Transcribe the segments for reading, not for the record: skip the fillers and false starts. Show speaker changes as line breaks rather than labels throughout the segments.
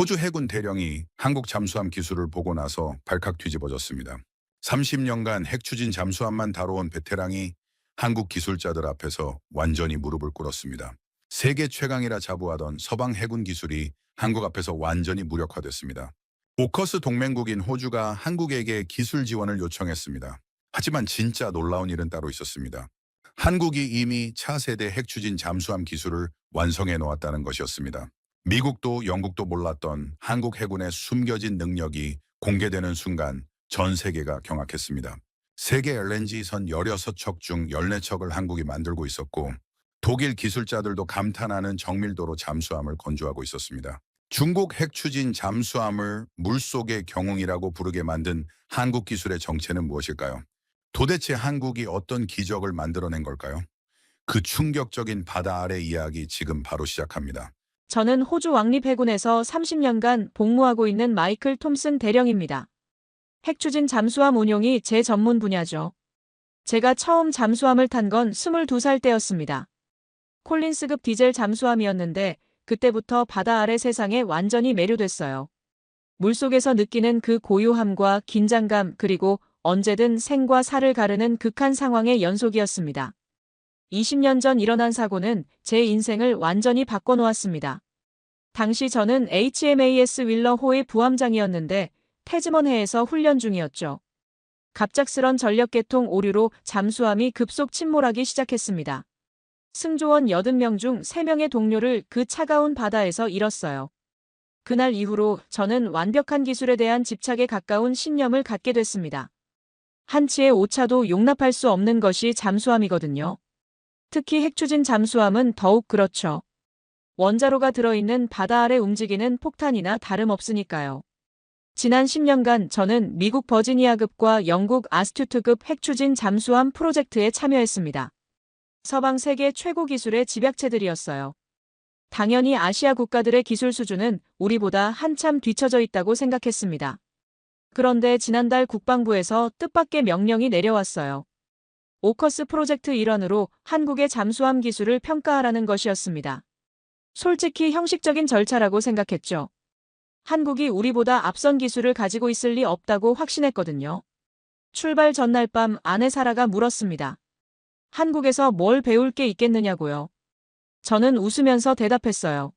호주 해군 대령이 한국 잠수함 기술을 보고 나서 발칵 뒤집어졌습니다. 30년간 핵 추진 잠수함만 다뤄온 베테랑이 한국 기술자들 앞에서 완전히 무릎을 꿇었습니다. 세계 최강이라 자부하던 서방 해군 기술이 한국 앞에서 완전히 무력화됐습니다. 오커스 동맹국인 호주가 한국에게 기술 지원을 요청했습니다. 하지만 진짜 놀라운 일은 따로 있었습니다. 한국이 이미 차세대 핵 추진 잠수함 기술을 완성해 놓았다는 것이었습니다. 미국도 영국도 몰랐던 한국 해군의 숨겨진 능력이 공개되는 순간 전 세계가 경악했습니다. 세계 LNG선 16척 중 14척을 한국이 만들고 있었고 독일 기술자들도 감탄하는 정밀도로 잠수함을 건조하고 있었습니다. 중국 핵 추진 잠수함을 물속의 경웅이라고 부르게 만든 한국 기술의 정체는 무엇일까요? 도대체 한국이 어떤 기적을 만들어낸 걸까요? 그 충격적인 바다 아래 이야기 지금 바로 시작합니다.
저는 호주 왕립해군에서 30년간 복무하고 있는 마이클 톰슨 대령입니다. 핵추진 잠수함 운용이 제 전문 분야죠. 제가 처음 잠수함을 탄 건 22살 때였습니다. 콜린스급 디젤 잠수함이었는데 그때부터 바다 아래 세상에 완전히 매료됐어요. 물속에서 느끼는 그 고요함과 긴장감 그리고 언제든 생과 사를 가르는 극한 상황의 연속이었습니다. 20년 전 일어난 사고는 제 인생을 완전히 바꿔놓았습니다. 당시 저는 HMAS 윌러호의 부함장이었는데 태즈먼해에서 훈련 중이었죠. 갑작스런 전력계통 오류로 잠수함이 급속 침몰하기 시작했습니다. 승조원 80명 중 3명의 동료를 그 차가운 바다에서 잃었어요. 그날 이후로 저는 완벽한 기술에 대한 집착에 가까운 신념을 갖게 됐습니다. 한치의 오차도 용납할 수 없는 것이 잠수함이거든요. 특히 핵추진 잠수함은 더욱 그렇죠. 원자로가 들어있는 바다 아래 움직이는 폭탄이나 다름없으니까요. 지난 10년간 저는 미국 버지니아급과 영국 아스튜트급 핵추진 잠수함 프로젝트에 참여했습니다. 서방 세계 최고 기술의 집약체들이었어요. 당연히 아시아 국가들의 기술 수준은 우리보다 한참 뒤처져 있다고 생각했습니다. 그런데 지난달 국방부에서 뜻밖의 명령이 내려왔어요. 오커스 프로젝트 일환으로 한국의 잠수함 기술을 평가하라는 것이었습니다. 솔직히 형식적인 절차라고 생각했죠. 한국이 우리보다 앞선 기술을 가지고 있을 리 없다고 확신했거든요. 출발 전날 밤 아내 사라가 물었습니다. 한국에서 뭘 배울 게 있겠느냐고요. 저는 웃으면서 대답했어요.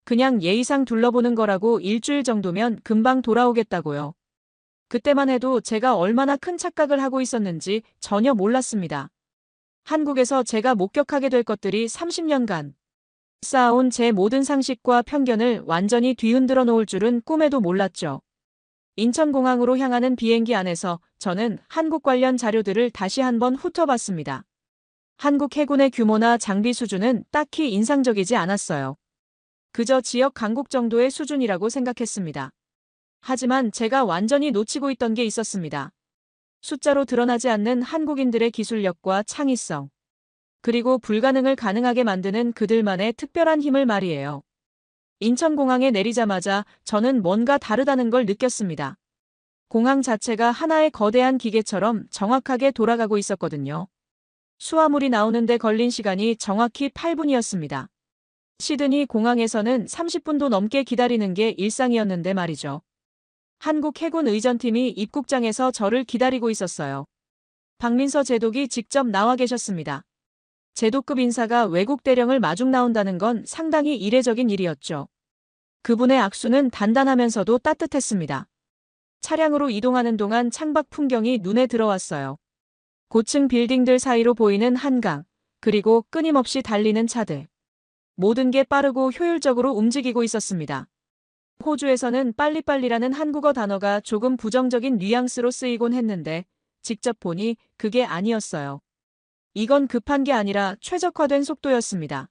그냥 예의상 둘러보는 거라고 일주일 정도면 금방 돌아오겠다고요. 그때만 해도 제가 얼마나 큰 착각을 하고 있었는지 전혀 몰랐습니다. 한국에서 제가 목격하게 될 것들이 30년간 쌓아온 제 모든 상식과 편견을 완전히 뒤흔들어 놓을 줄은 꿈에도 몰랐죠. 인천공항으로 향하는 비행기 안에서 저는 한국 관련 자료들을 다시 한번 훑어봤습니다. 한국 해군의 규모나 장비 수준은 딱히 인상적이지 않았어요. 그저 지역 강국 정도의 수준이라고 생각했습니다. 하지만 제가 완전히 놓치고 있던 게 있었습니다. 숫자로 드러나지 않는 한국인들의 기술력과 창의성. 그리고 불가능을 가능하게 만드는 그들만의 특별한 힘을 말이에요. 인천공항에 내리자마자 저는 뭔가 다르다는 걸 느꼈습니다. 공항 자체가 하나의 거대한 기계처럼 정확하게 돌아가고 있었거든요. 수화물이 나오는데 걸린 시간이 정확히 8분이었습니다. 시드니 공항에서는 30분도 넘게 기다리는 게 일상이었는데 말이죠. 한국 해군 의전팀이 입국장에서 저를 기다리고 있었어요. 박민서 제독이 직접 나와 계셨습니다. 제독급 인사가 외국 대령을 마중 나온다는 건 상당히 이례적인 일이었죠. 그분의 악수는 단단하면서도 따뜻했습니다. 차량으로 이동하는 동안 창밖 풍경이 눈에 들어왔어요. 고층 빌딩들 사이로 보이는 한강, 그리고 끊임없이 달리는 차들. 모든 게 빠르고 효율적으로 움직이고 있었습니다. 호주에서는 빨리빨리라는 한국어 단어가 조금 부정적인 뉘앙스로 쓰이곤 했는데 직접 보니 그게 아니었어요. 이건 급한 게 아니라 최적화된 속도였습니다.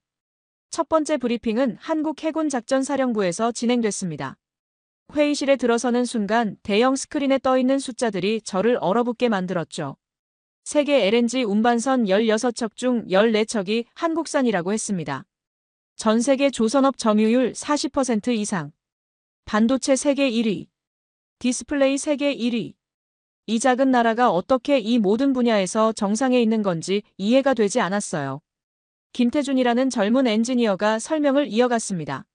첫 번째 브리핑은 한국 해군작전사령부에서 진행됐습니다. 회의실에 들어서는 순간 대형 스크린에 떠있는 숫자들이 저를 얼어붙게 만들었죠. 세계 LNG 운반선 16척 중 14척이 한국산이라고 했습니다. 전 세계 조선업 점유율 40% 이상. 반도체 세계 1위. 디스플레이 세계 1위. 이 작은 나라가 어떻게 이 모든 분야에서 정상에 있는 건지 이해가 되지 않았어요. 김태준이라는 젊은 엔지니어가 설명을 이어갔습니다.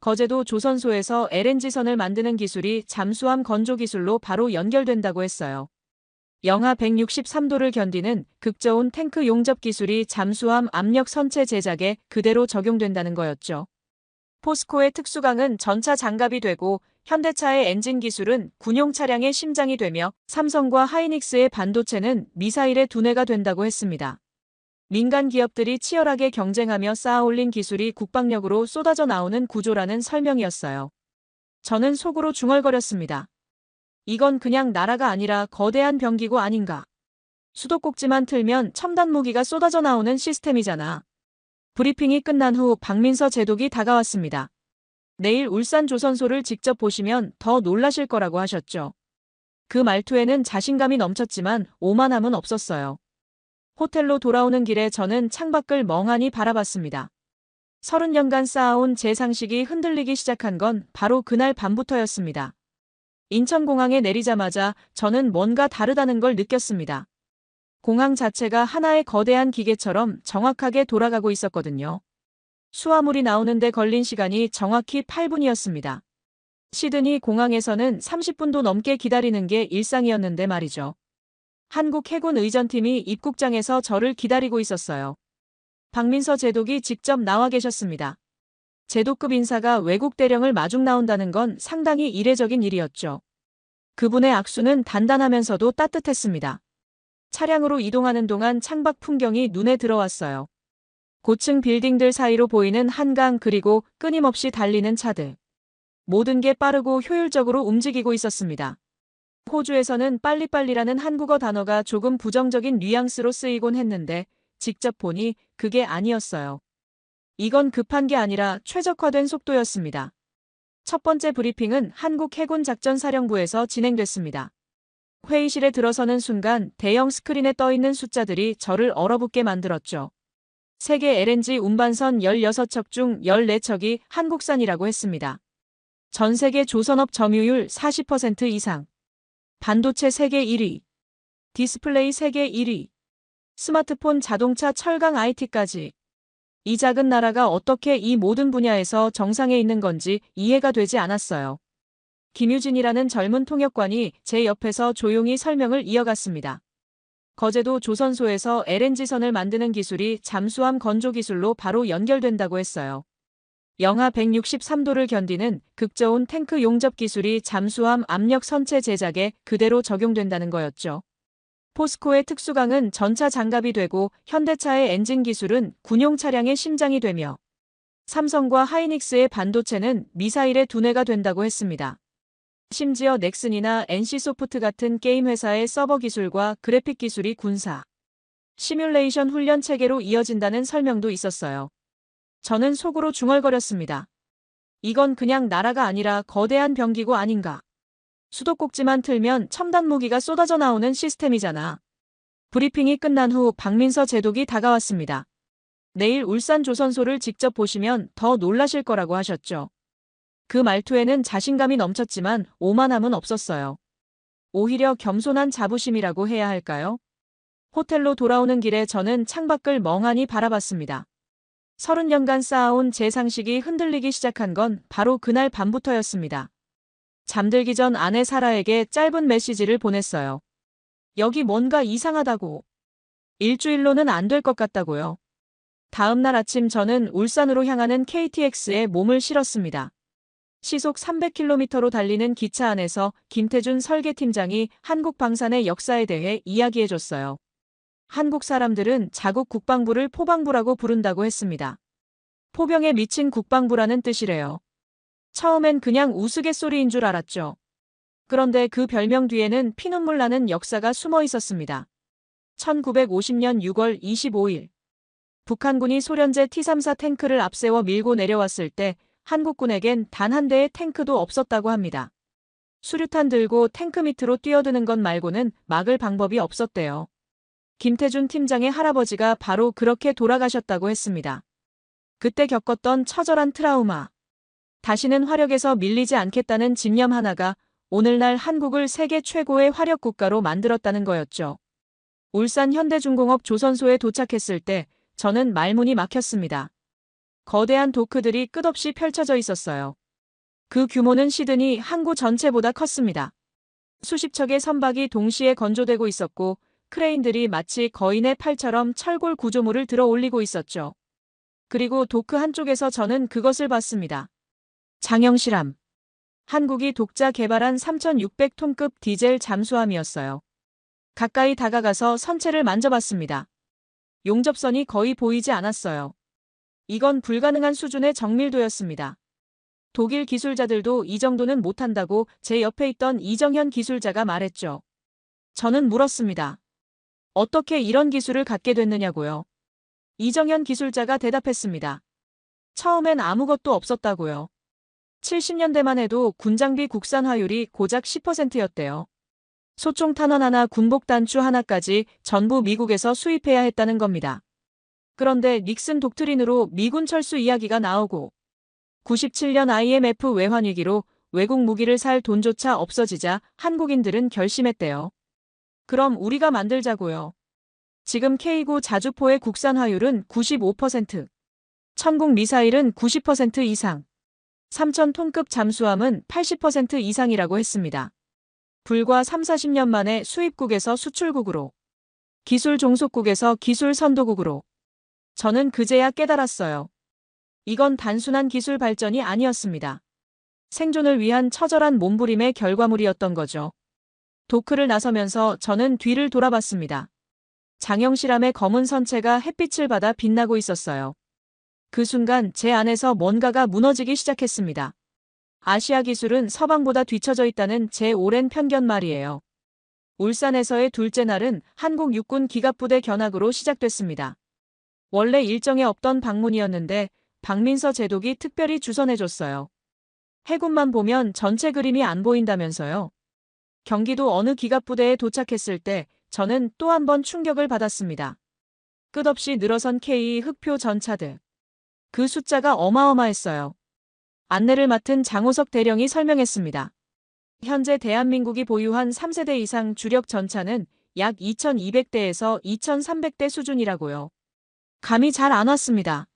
거제도 조선소에서 LNG선을 만드는 기술이 잠수함 건조 기술로 바로 연결된다고 했어요. 영하 163도를 견디는 극저온 탱크 용접 기술이 잠수함 압력 선체 제작에 그대로 적용된다는 거였죠. 포스코의 특수강은 전차 장갑이 되고 현대차의 엔진 기술은 군용 차량의 심장이 되며 삼성과 하이닉스의 반도체는 미사일의 두뇌가 된다고 했습니다. 민간 기업들이 치열하게 경쟁하며 쌓아올린 기술이 국방력으로 쏟아져 나오는 구조라는 설명이었어요. 저는 속으로 중얼거렸습니다. 이건 그냥 나라가 아니라 거대한 병기고 아닌가. 수도꼭지만 틀면 첨단 무기가 쏟아져 나오는 시스템이잖아. 브리핑이 끝난 후 박민서 제독이 다가왔습니다. 내일 울산 조선소를 직접 보시면 더 놀라실 거라고 하셨죠. 그 말투에는 자신감이 넘쳤지만 오만함은 없었어요. 호텔로 돌아오는 길에 저는 창밖을 멍하니 바라봤습니다. 30년간 쌓아온 제 상식이 흔들리기 시작한 건 바로 그날 밤부터였습니다. 인천공항에 내리자마자 저는 뭔가 다르다는 걸 느꼈습니다. 공항 자체가 하나의 거대한 기계처럼 정확하게 돌아가고 있었거든요. 수화물이 나오는데 걸린 시간이 정확히 8분이었습니다. 시드니 공항에서는 30분도 넘게 기다리는 게 일상이었는데 말이죠. 한국 해군 의전팀이 입국장에서 저를 기다리고 있었어요. 박민서 제독이 직접 나와 계셨습니다. 제독급 인사가 외국 대령을 마중 나온다는 건 상당히 이례적인 일이었죠. 그분의 악수는 단단하면서도 따뜻했습니다. 차량으로 이동하는 동안 창밖 풍경이 눈에 들어왔어요. 고층 빌딩들 사이로 보이는 한강 그리고 끊임없이 달리는 차들. 모든 게 빠르고 효율적으로 움직이고 있었습니다. 호주에서는 빨리빨리라는 한국어 단어가 조금 부정적인 뉘앙스로 쓰이곤 했는데 직접 보니 그게 아니었어요. 이건 급한 게 아니라 최적화된 속도였습니다. 첫 번째 브리핑은 한국 해군작전사령부에서 진행됐습니다. 회의실에 들어서는 순간 대형 스크린에 떠있는 숫자들이 저를 얼어붙게 만들었죠. 세계 LNG 운반선 16척 중 14척이 한국산이라고 했습니다. 전 세계 조선업 점유율 40% 이상. 반도체 세계 1위. 디스플레이 세계 1위. 스마트폰, 자동차, 철강, IT까지. 이 작은 나라가 어떻게 이 모든 분야에서 정상에 있는 건지 이해가 되지 않았어요. 김유진이라는 젊은 통역관이 제 옆에서 조용히 설명을 이어갔습니다. 거제도 조선소에서 LNG선을 만드는 기술이 잠수함 건조 기술로 바로 연결된다고 했어요. 영하 163도를 견디는 극저온 탱크 용접 기술이 잠수함 압력 선체 제작에 그대로 적용된다는 거였죠. 포스코의 특수강은 전차 장갑이 되고 현대차의 엔진 기술은 군용 차량의 심장이 되며 삼성과 하이닉스의 반도체는 미사일의 두뇌가 된다고 했습니다. 심지어 넥슨이나 NC소프트 같은 게임 회사의 서버 기술과 그래픽 기술이 군사 시뮬레이션 훈련 체계로 이어진다는 설명도 있었어요. 저는 속으로 중얼거렸습니다. 이건 그냥 나라가 아니라 거대한 병기고 아닌가. 수도꼭지만 틀면 첨단 무기가 쏟아져 나오는 시스템이잖아. 브리핑이 끝난 후 박민서 제독이 다가왔습니다. 내일 울산 조선소를 직접 보시면 더 놀라실 거라고 하셨죠. 그 말투에는 자신감이 넘쳤지만 오만함은 없었어요. 오히려 겸손한 자부심이라고 해야 할까요? 호텔로 돌아오는 길에 저는 창밖을 멍하니 바라봤습니다. 30년간 쌓아온 제 상식이 흔들리기 시작한 건 바로 그날 밤부터였습니다. 잠들기 전 아내 사라에게 짧은 메시지를 보냈어요. 여기 뭔가 이상하다고. 일주일로는 안 될 것 같다고요. 다음 날 아침 저는 울산으로 향하는 KTX에 몸을 실었습니다. 시속 300km로 달리는 기차 안에서 김태준 설계팀장이 한국 방산의 역사에 대해 이야기해줬어요. 한국 사람들은 자국 국방부를 포방부라고 부른다고 했습니다. 포병에 미친 국방부라는 뜻이래요. 처음엔 그냥 우스갯소리인 줄 알았죠. 그런데 그 별명 뒤에는 피눈물 나는 역사가 숨어 있었습니다. 1950년 6월 25일. 북한군이 소련제 T-34 탱크를 앞세워 밀고 내려왔을 때 한국군에겐 단 한 대의 탱크도 없었다고 합니다. 수류탄 들고 탱크 밑으로 뛰어드는 것 말고는 막을 방법이 없었대요. 김태준 팀장의 할아버지가 바로 그렇게 돌아가셨다고 했습니다. 그때 겪었던 처절한 트라우마. 다시는 화력에서 밀리지 않겠다는 집념 하나가 오늘날 한국을 세계 최고의 화력 국가로 만들었다는 거였죠. 울산 현대중공업 조선소에 도착했을 때 저는 말문이 막혔습니다. 거대한 도크들이 끝없이 펼쳐져 있었어요. 그 규모는 시드니 항구 전체보다 컸습니다. 수십 척의 선박이 동시에 건조되고 있었고 크레인들이 마치 거인의 팔처럼 철골 구조물을 들어 올리고 있었죠. 그리고 도크 한쪽에서 저는 그것을 봤습니다. 장영실함. 한국이 독자 개발한 3,600톤급 디젤 잠수함이었어요. 가까이 다가가서 선체를 만져봤습니다. 용접선이 거의 보이지 않았어요. 이건 불가능한 수준의 정밀도였습니다. 독일 기술자들도 이 정도는 못한다고 제 옆에 있던 이정현 기술자가 말했죠. 저는 물었습니다. 어떻게 이런 기술을 갖게 됐느냐고요. 이정현 기술자가 대답했습니다. 처음엔 아무것도 없었다고요. 70년대만 해도 군장비 국산화율이 고작 10%였대요. 소총 탄환 하나, 군복 단추 하나까지 전부 미국에서 수입해야 했다는 겁니다. 그런데 닉슨 독트린으로 미군 철수 이야기가 나오고 97년 IMF 외환위기로 외국 무기를 살 돈조차 없어지자 한국인들은 결심했대요. 그럼 우리가 만들자고요. 지금 K9 자주포의 국산화율은 95%, 천국 미사일은 90% 이상, 3,000톤급 잠수함은 80% 이상이라고 했습니다. 불과 30-40년 만에 수입국에서 수출국으로, 기술 종속국에서 기술 선도국으로. 저는 그제야 깨달았어요. 이건 단순한 기술 발전이 아니었습니다. 생존을 위한 처절한 몸부림의 결과물이었던 거죠. 도크를 나서면서 저는 뒤를 돌아봤습니다. 장영실함의 검은 선체가 햇빛을 받아 빛나고 있었어요. 그 순간 제 안에서 뭔가가 무너지기 시작했습니다. 아시아 기술은 서방보다 뒤처져 있다는 제 오랜 편견 말이에요. 울산에서의 둘째 날은 한국 육군 기갑부대 견학으로 시작됐습니다. 원래 일정에 없던 방문이었는데 박민서 제독이 특별히 주선해줬어요. 해군만 보면 전체 그림이 안 보인다면서요. 경기도 어느 기갑부대에 도착했을 때 저는 또 한 번 충격을 받았습니다. 끝없이 늘어선 K 흑표 전차들. 그 숫자가 어마어마했어요. 안내를 맡은 장호석 대령이 설명했습니다. 현재 대한민국이 보유한 3세대 이상 주력 전차는 약 2,200대에서 2,300대 수준이라고요. 감이 잘 안 왔습니다.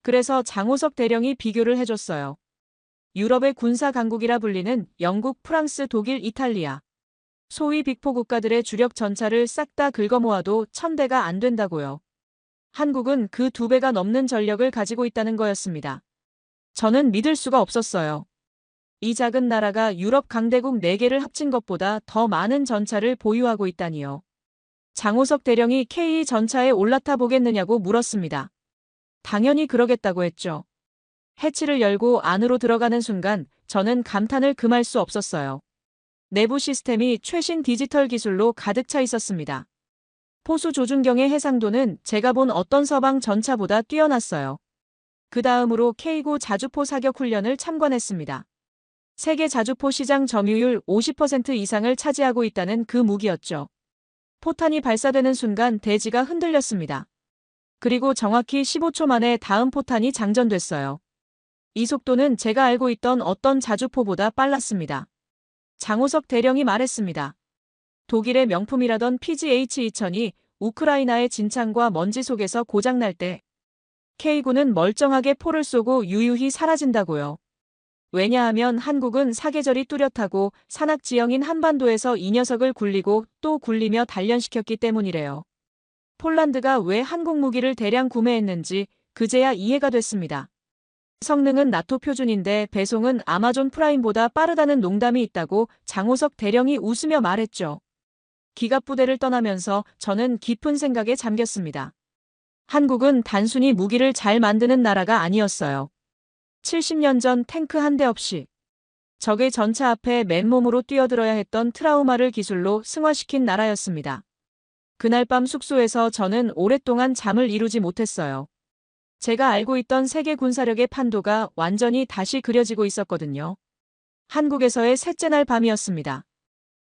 그래서 장호석 대령이 비교를 해줬어요. 유럽의 군사 강국이라 불리는 영국, 프랑스, 독일, 이탈리아. 소위 빅포 국가들의 주력 전차를 싹 다 긁어모아도 1,000대가 안 된다고요. 한국은 그 2배가 넘는 전력을 가지고 있다는 거였습니다. 저는 믿을 수가 없었어요. 이 작은 나라가 유럽 강대국 4개를 합친 것보다 더 많은 전차를 보유하고 있다니요. 장호석 대령이 K 전차에 올라타 보겠느냐고 물었습니다. 당연히 그러겠다고 했죠. 해치를 열고 안으로 들어가는 순간 저는 감탄을 금할 수 없었어요. 내부 시스템이 최신 디지털 기술로 가득 차 있었습니다. 포수 조준경의 해상도는 제가 본 어떤 서방 전차보다 뛰어났어요. 그 다음으로 K9 자주포 사격 훈련을 참관했습니다. 세계 자주포 시장 점유율 50% 이상을 차지하고 있다는 그 무기였죠. 포탄이 발사되는 순간 대지가 흔들렸습니다. 그리고 정확히 15초 만에 다음 포탄이 장전됐어요. 이 속도는 제가 알고 있던 어떤 자주포보다 빨랐습니다. 장호석 대령이 말했습니다. 독일의 명품이라던 PGH-2000이 우크라이나의 진창과 먼지 속에서 고장날 때 K9는 멀쩡하게 포를 쏘고 유유히 사라진다고요. 왜냐하면 한국은 사계절이 뚜렷하고 산악지형인 한반도에서 이 녀석을 굴리고 또 굴리며 단련시켰기 때문이래요. 폴란드가 왜 한국 무기를 대량 구매했는지 그제야 이해가 됐습니다. 성능은 나토 표준인데 배송은 아마존 프라임보다 빠르다는 농담이 있다고 장호석 대령이 웃으며 말했죠. 기갑부대를 떠나면서 저는 깊은 생각에 잠겼습니다. 한국은 단순히 무기를 잘 만드는 나라가 아니었어요. 70년 전 탱크 한 대 없이 적의 전차 앞에 맨몸으로 뛰어들어야 했던 트라우마를 기술로 승화시킨 나라였습니다. 그날 밤 숙소에서 저는 오랫동안 잠을 이루지 못했어요. 제가 알고 있던 세계 군사력의 판도가 완전히 다시 그려지고 있었거든요. 한국에서의 셋째 날 밤이었습니다.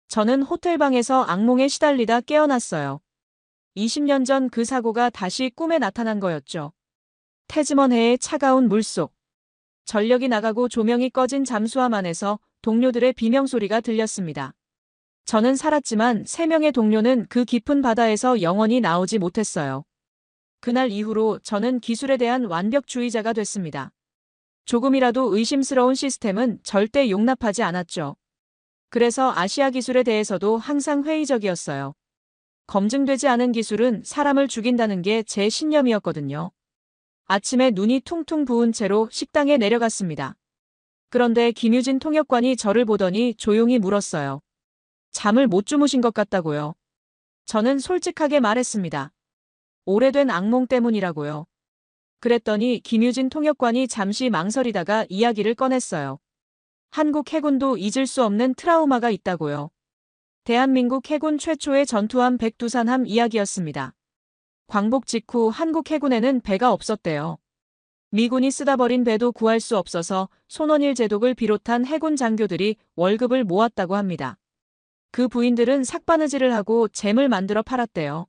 저는 호텔방에서 악몽에 시달리다 깨어났어요. 20년 전 그 사고가 다시 꿈에 나타난 거였죠. 태즈먼해의 차가운 물속. 전력이 나가고 조명이 꺼진 잠수함 안에서 동료들의 비명소리가 들렸습니다. 저는 살았지만 3명의 동료는 그 깊은 바다에서 영원히 나오지 못했어요. 그날 이후로 저는 기술에 대한 완벽주의자가 됐습니다. 조금이라도 의심스러운 시스템은 절대 용납하지 않았죠. 그래서 아시아 기술에 대해서도 항상 회의적이었어요. 검증되지 않은 기술은 사람을 죽인다는 게 제 신념이었거든요. 아침에 눈이 퉁퉁 부은 채로 식당에 내려갔습니다. 그런데 김유진 통역관이 저를 보더니 조용히 물었어요. 잠을 못 주무신 것 같다고요. 저는 솔직하게 말했습니다. 오래된 악몽 때문이라고요. 그랬더니 김유진 통역관이 잠시 망설이다가 이야기를 꺼냈어요. 한국 해군도 잊을 수 없는 트라우마가 있다고요. 대한민국 해군 최초의 전투함 백두산함 이야기였습니다. 광복 직후 한국 해군에는 배가 없었대요. 미군이 쓰다 버린 배도 구할 수 없어서 손원일 제독을 비롯한 해군 장교들이 월급을 모았다고 합니다. 그 부인들은 삭바느질을 하고 잼을 만들어 팔았대요.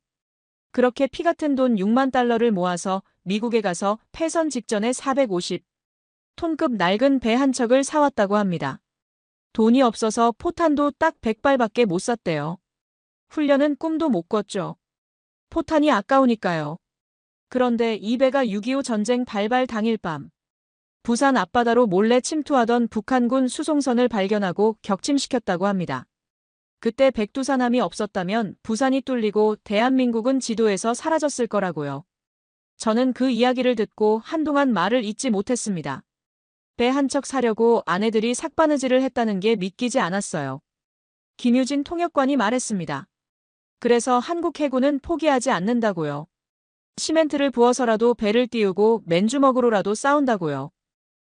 그렇게 피 같은 돈 6만 달러를 모아서 미국에 가서 패선 직전에 450톤급 낡은 배 한 척을 사왔다고 합니다. 돈이 없어서 포탄도 딱 100발밖에 못 샀대요. 훈련은 꿈도 못 꿨죠. 포탄이 아까우니까요. 그런데 이 배가 6.25 전쟁 발발 당일 밤 부산 앞바다로 몰래 침투하던 북한군 수송선을 발견하고 격침시켰다고 합니다. 그때 백두산함이 없었다면 부산이 뚫리고 대한민국은 지도에서 사라졌을 거라고요. 저는 그 이야기를 듣고 한동안 말을 잇지 못했습니다. 배 한 척 사려고 아내들이 삭바느질을 했다는 게 믿기지 않았어요. 김유진 통역관이 말했습니다. 그래서 한국 해군은 포기하지 않는다고요. 시멘트를 부어서라도 배를 띄우고 맨주먹으로라도 싸운다고요.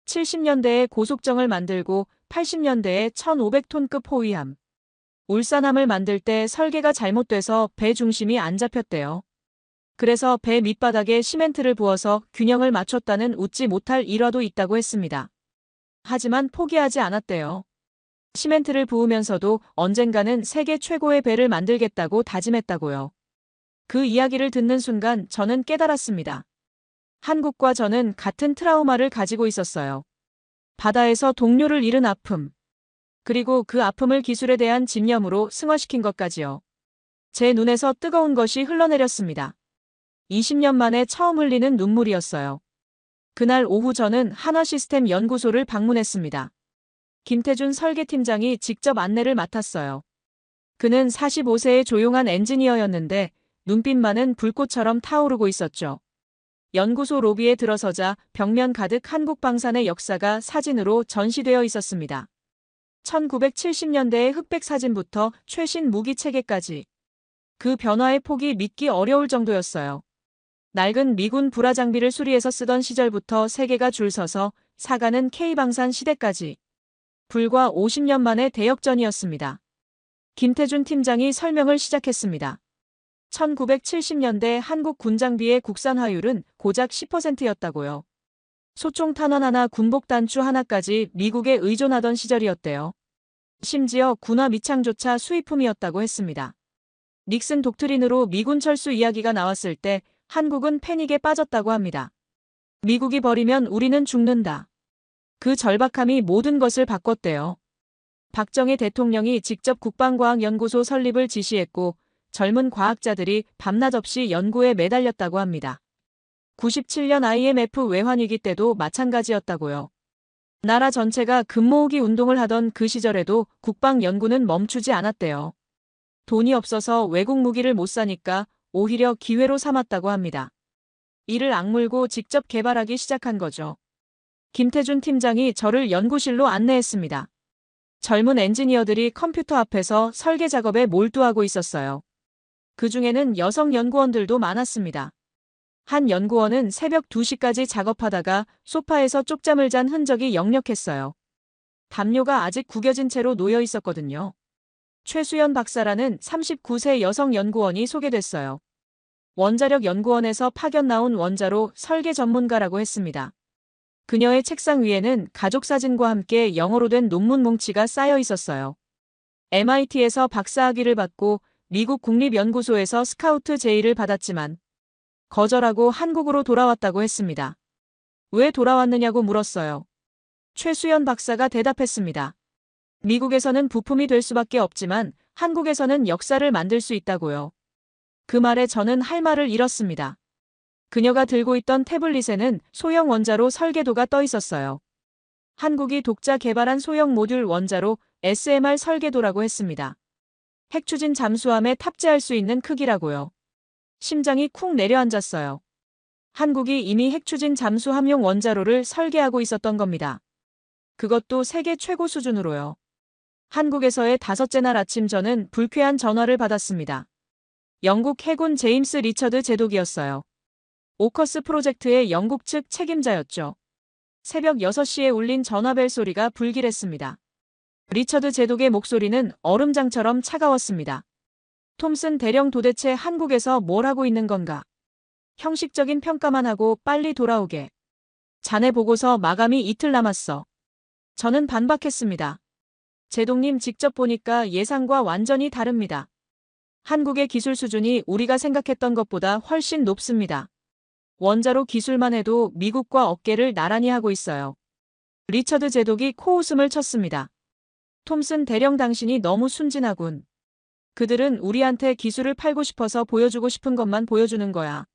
70년대에 고속정을 만들고 80년대에 1500톤급 호위함. 울산함을 만들 때 설계가 잘못돼서 배 중심이 안 잡혔대요. 그래서 배 밑바닥에 시멘트를 부어서 균형을 맞췄다는 웃지 못할 일화도 있다고 했습니다. 하지만 포기하지 않았대요. 시멘트를 부으면서도 언젠가는 세계 최고의 배를 만들겠다고 다짐했다고요. 그 이야기를 듣는 순간 저는 깨달았습니다. 한국과 저는 같은 트라우마를 가지고 있었어요. 바다에서 동료를 잃은 아픔. 그리고 그 아픔을 기술에 대한 집념으로 승화시킨 것까지요. 제 눈에서 뜨거운 것이 흘러내렸습니다. 20년 만에 처음 흘리는 눈물이었어요. 그날 오후 저는 한화시스템 연구소를 방문했습니다. 김태준 설계팀장이 직접 안내를 맡았어요. 그는 45세의 조용한 엔지니어였는데 눈빛만은 불꽃처럼 타오르고 있었죠. 연구소 로비에 들어서자 벽면 가득 한국방산의 역사가 사진으로 전시되어 있었습니다. 1970년대의 흑백 사진부터 최신 무기 체계까지. 그 변화의 폭이 믿기 어려울 정도였어요. 낡은 미군 불화 장비를 수리해서 쓰던 시절부터 세계가 줄 서서 사가는 K방산 시대까지. 불과 50년 만의 대역전이었습니다. 김태준 팀장이 설명을 시작했습니다. 1970년대 한국 군장비의 국산화율은 고작 10%였다고요. 소총 탄환 하나 군복 단추 하나까지 미국에 의존하던 시절이었대요. 심지어 군화 미창조차 수입품이었다고 했습니다. 닉슨 독트린으로 미군 철수 이야기가 나왔을 때 한국은 패닉에 빠졌다고 합니다. 미국이 버리면 우리는 죽는다. 그 절박함이 모든 것을 바꿨대요. 박정희 대통령이 직접 국방과학연구소 설립을 지시했고 젊은 과학자들이 밤낮 없이 연구에 매달렸다고 합니다. 97년 IMF 외환위기 때도 마찬가지였다고요. 나라 전체가 금모으기 운동을 하던 그 시절에도 국방연구는 멈추지 않았대요. 돈이 없어서 외국 무기를 못 사니까 오히려 기회로 삼았다고 합니다. 이를 악물고 직접 개발하기 시작한 거죠. 김태준 팀장이 저를 연구실로 안내했습니다. 젊은 엔지니어들이 컴퓨터 앞에서 설계 작업에 몰두하고 있었어요. 그 중에는 여성 연구원들도 많았습니다. 한 연구원은 새벽 2시까지 작업하다가 소파에서 쪽잠을 잔 흔적이 역력했어요. 담요가 아직 구겨진 채로 놓여 있었거든요. 최수연 박사라는 39세 여성 연구원이 소개됐어요. 원자력 연구원에서 파견 나온 원자로 설계 전문가라고 했습니다. 그녀의 책상 위에는 가족 사진과 함께 영어로 된 논문 뭉치가 쌓여 있었어요. MIT에서 박사학위를 받고 미국 국립연구소에서 스카우트 제의를 받았지만 거절하고 한국으로 돌아왔다고 했습니다. 왜 돌아왔느냐고 물었어요. 최수연 박사가 대답했습니다. 미국에서는 부품이 될 수밖에 없지만 한국에서는 역사를 만들 수 있다고요. 그 말에 저는 할 말을 잃었습니다. 그녀가 들고 있던 태블릿에는 소형 원자로 설계도가 떠 있었어요. 한국이 독자 개발한 소형 모듈 원자로 SMR 설계도라고 했습니다. 핵추진 잠수함에 탑재할 수 있는 크기라고요. 심장이 쿵 내려앉았어요. 한국이 이미 핵추진 잠수함용 원자로를 설계하고 있었던 겁니다. 그것도 세계 최고 수준으로요. 한국에서의 5째 날 아침 저는 불쾌한 전화를 받았습니다. 영국 해군 제임스 리처드 제독이었어요. 오커스 프로젝트의 영국 측 책임자였죠. 새벽 6시에 울린 전화벨 소리가 불길했습니다. 리처드 제독의 목소리는 얼음장처럼 차가웠습니다. 톰슨 대령 도대체 한국에서 뭘 하고 있는 건가? 형식적인 평가만 하고 빨리 돌아오게. 자네 보고서 마감이 이틀 남았어. 저는 반박했습니다. 제독님 직접 보니까 예상과 완전히 다릅니다. 한국의 기술 수준이 우리가 생각했던 것보다 훨씬 높습니다. 원자로 기술만 해도 미국과 어깨를 나란히 하고 있어요. 리처드 제독이 코웃음을 쳤습니다. 톰슨 대령 당신이 너무 순진하군. 그들은 우리한테 기술을 팔고 싶어서 보여주고 싶은 것만 보여주는 거야.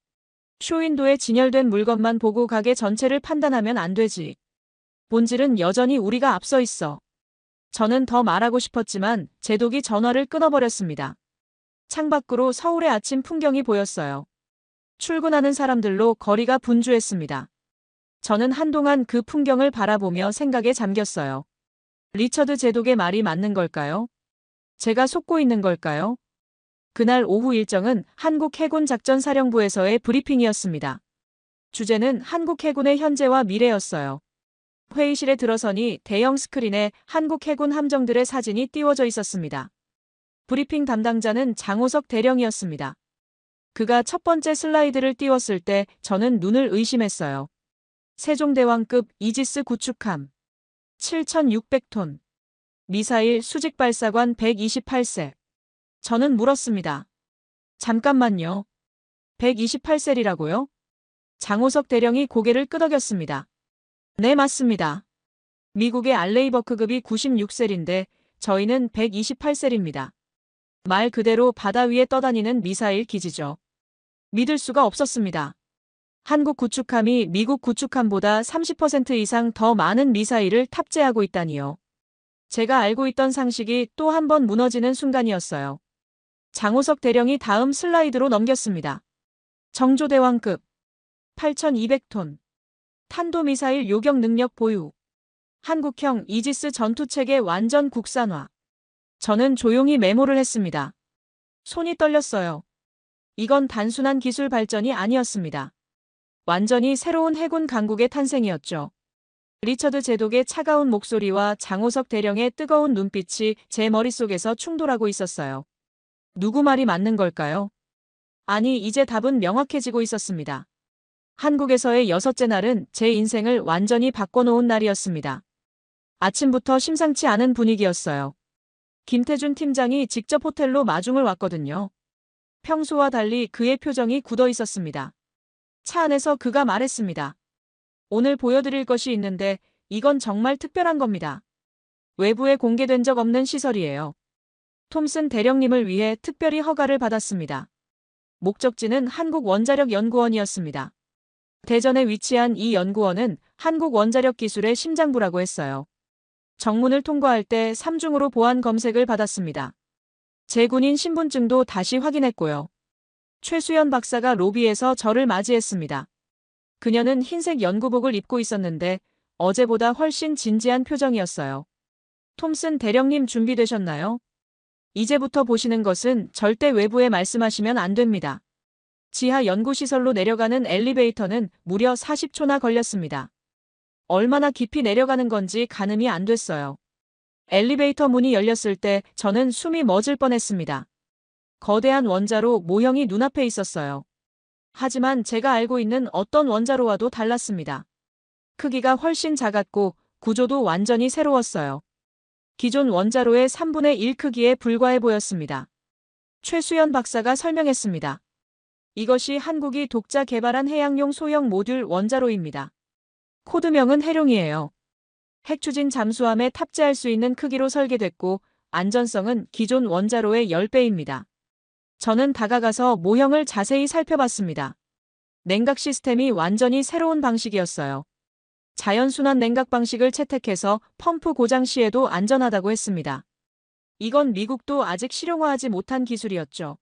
쇼윈도에 진열된 물건만 보고 가게 전체를 판단하면 안 되지. 본질은 여전히 우리가 앞서 있어. 저는 더 말하고 싶었지만 제독이 전화를 끊어버렸습니다. 창밖으로 서울의 아침 풍경이 보였어요. 출근하는 사람들로 거리가 분주했습니다. 저는 한동안 그 풍경을 바라보며 생각에 잠겼어요. 리처드 제독의 말이 맞는 걸까요? 제가 속고 있는 걸까요? 그날 오후 일정은 한국해군작전사령부에서의 브리핑이었습니다. 주제는 한국해군의 현재와 미래였어요. 회의실에 들어서니 대형 스크린에 한국해군 함정들의 사진이 띄워져 있었습니다. 브리핑 담당자는 장호석 대령이었습니다. 그가 첫 번째 슬라이드를 띄웠을 때 저는 눈을 의심했어요. 세종대왕급 이지스 구축함 7,600톤 미사일 수직 발사관 128세. 저는 물었습니다. 잠깐만요. 128셀이라고요? 장호석 대령이 고개를 끄덕였습니다. 네, 맞습니다. 미국의 알레이버크급이 96셀인데 저희는 128셀입니다. 말 그대로 바다 위에 떠다니는 미사일 기지죠. 믿을 수가 없었습니다. 한국 구축함이 미국 구축함보다 30% 이상 더 많은 미사일을 탑재하고 있다니요. 제가 알고 있던 상식이 또 한 번 무너지는 순간이었어요. 장호석 대령이 다음 슬라이드로 넘겼습니다. 정조대왕급 8,200톤 탄도미사일 요격 능력 보유 한국형 이지스 전투체계 완전 국산화. 저는 조용히 메모를 했습니다. 손이 떨렸어요. 이건 단순한 기술 발전이 아니었습니다. 완전히 새로운 해군 강국의 탄생이었죠. 리처드 제독의 차가운 목소리와 장호석 대령의 뜨거운 눈빛이 제 머릿속에서 충돌하고 있었어요. 누구 말이 맞는 걸까요? 아니, 이제 답은 명확해지고 있었습니다. 한국에서의 6째 날은 제 인생을 완전히 바꿔놓은 날이었습니다. 아침부터 심상치 않은 분위기였어요. 김태준 팀장이 직접 호텔로 마중을 왔거든요. 평소와 달리 그의 표정이 굳어 있었습니다. 차 안에서 그가 말했습니다. 오늘 보여드릴 것이 있는데 이건 정말 특별한 겁니다. 외부에 공개된 적 없는 시설이에요. 톰슨 대령님을 위해 특별히 허가를 받았습니다. 목적지는 한국원자력연구원이었습니다. 대전에 위치한 이 연구원은 한국원자력 기술의 심장부라고 했어요. 정문을 통과할 때 3중으로 보안 검색을 받았습니다. 제 군인 신분증도 다시 확인했고요. 최수연 박사가 로비에서 저를 맞이했습니다. 그녀는 흰색 연구복을 입고 있었는데 어제보다 훨씬 진지한 표정이었어요. 톰슨 대령님 준비되셨나요? 이제부터 보시는 것은 절대 외부에 말씀하시면 안 됩니다. 지하 연구시설로 내려가는 엘리베이터는 무려 40초나 걸렸습니다. 얼마나 깊이 내려가는 건지 가늠이 안 됐어요. 엘리베이터 문이 열렸을 때 저는 숨이 멎을 뻔했습니다. 거대한 원자로 모형이 눈앞에 있었어요. 하지만 제가 알고 있는 어떤 원자로와도 달랐습니다. 크기가 훨씬 작았고 구조도 완전히 새로웠어요. 기존 원자로의 3분의 1 크기에 불과해 보였습니다. 최수연 박사가 설명했습니다. 이것이 한국이 독자 개발한 해양용 소형 모듈 원자로입니다. 코드명은 해룡이에요. 핵추진 잠수함에 탑재할 수 있는 크기로 설계됐고 안전성은 기존 원자로의 10배입니다. 저는 다가가서 모형을 자세히 살펴봤습니다. 냉각 시스템이 완전히 새로운 방식이었어요. 자연순환 냉각 방식을 채택해서 펌프 고장 시에도 안전하다고 했습니다. 이건 미국도 아직 실용화하지 못한 기술이었죠.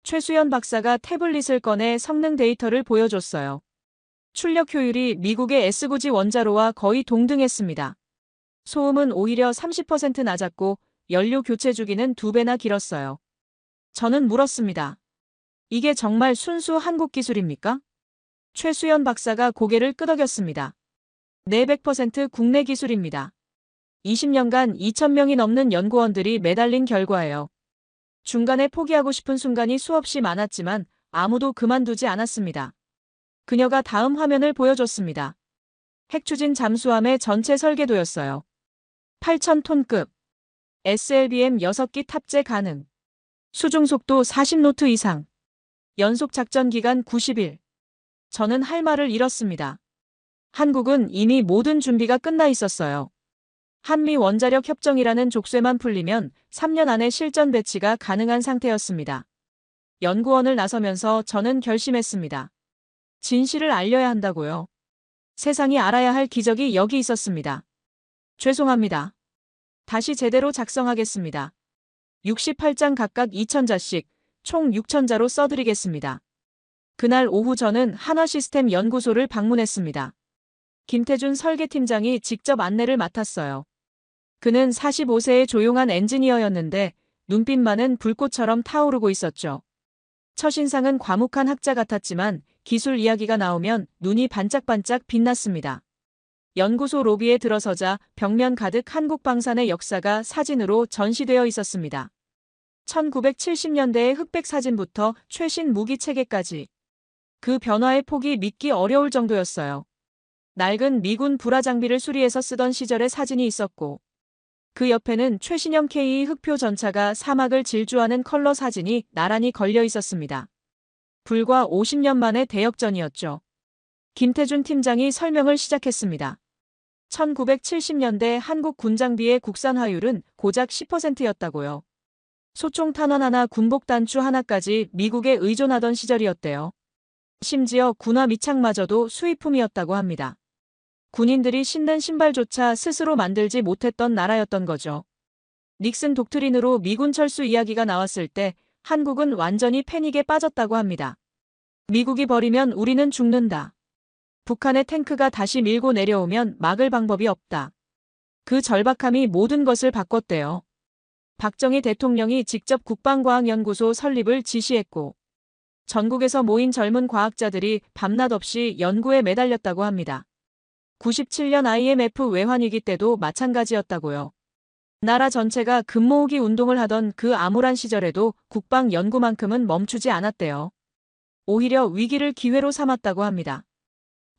최수연 박사가 태블릿을 꺼내 성능 데이터를 보여줬어요. 출력 효율이 미국의 S9G 원자로와 거의 동등했습니다. 소음은 오히려 30% 낮았고 연료 교체 주기는 2배나 길었어요. 저는 물었습니다. 이게 정말 순수 한국 기술입니까? 최수연 박사가 고개를 끄덕였습니다. 네, 100% 국내 기술입니다. 20년간 2,000명이 넘는 연구원들이 매달린 결과예요. 중간에 포기하고 싶은 순간이 수없이 많았지만 아무도 그만두지 않았습니다. 그녀가 다음 화면을 보여줬습니다. 핵추진 잠수함의 전체 설계도였어요. 8,000톤급. SLBM 6기 탑재 가능. 수중 속도 40노트 이상. 연속 작전 기간 90일. 저는 할 말을 잃었습니다. 한국은 이미 모든 준비가 끝나 있었어요. 한미 원자력 협정이라는 족쇄만 풀리면 3년 안에 실전 배치가 가능한 상태였습니다. 연구원을 나서면서 저는 결심했습니다. 진실을 알려야 한다고요. 세상이 알아야 할 기적이 여기 있었습니다. 죄송합니다. 다시 제대로 작성하겠습니다. 68장 각각 2,000자씩 총 6,000자로 써드리겠습니다. 그날 오후 저는 한화시스템 연구소를 방문했습니다. 김태준 설계팀장이 직접 안내를 맡았어요. 그는 45세의 조용한 엔지니어였는데 눈빛만은 불꽃처럼 타오르고 있었죠. 첫인상은 과묵한 학자 같았지만 기술 이야기가 나오면 눈이 반짝반짝 빛났습니다. 연구소 로비에 들어서자 벽면 가득 한국 방산의 역사가 사진으로 전시되어 있었습니다. 1970년대의 흑백 사진부터 최신 무기 체계까지. 그 변화의 폭이 믿기 어려울 정도였어요. 낡은 미군 불화 장비를 수리해서 쓰던 시절의 사진이 있었고 그 옆에는 최신형 K2 흑표 전차가 사막을 질주하는 컬러 사진이 나란히 걸려 있었습니다. 불과 50년 만의 대역전이었죠. 김태준 팀장이 설명을 시작했습니다. 1970년대 한국 군장비의 국산화율은 고작 10%였다고요. 소총 탄환 하나, 군복 단추 하나까지 미국에 의존하던 시절이었대요. 심지어 군화 미착마저도 수입품이었다고 합니다. 군인들이 신는 신발조차 스스로 만들지 못했던 나라였던 거죠. 닉슨 독트린으로 미군 철수 이야기가 나왔을 때 한국은 완전히 패닉에 빠졌다고 합니다. 미국이 버리면 우리는 죽는다. 북한의 탱크가 다시 밀고 내려오면 막을 방법이 없다. 그 절박함이 모든 것을 바꿨대요. 박정희 대통령이 직접 국방과학연구소 설립을 지시했고 전국에서 모인 젊은 과학자들이 밤낮 없이 연구에 매달렸다고 합니다. 97년 IMF 외환위기 때도 마찬가지였다고요. 나라 전체가 금모으기 운동을 하던 그 암울한 시절에도 국방 연구만큼은 멈추지 않았대요. 오히려 위기를 기회로 삼았다고 합니다.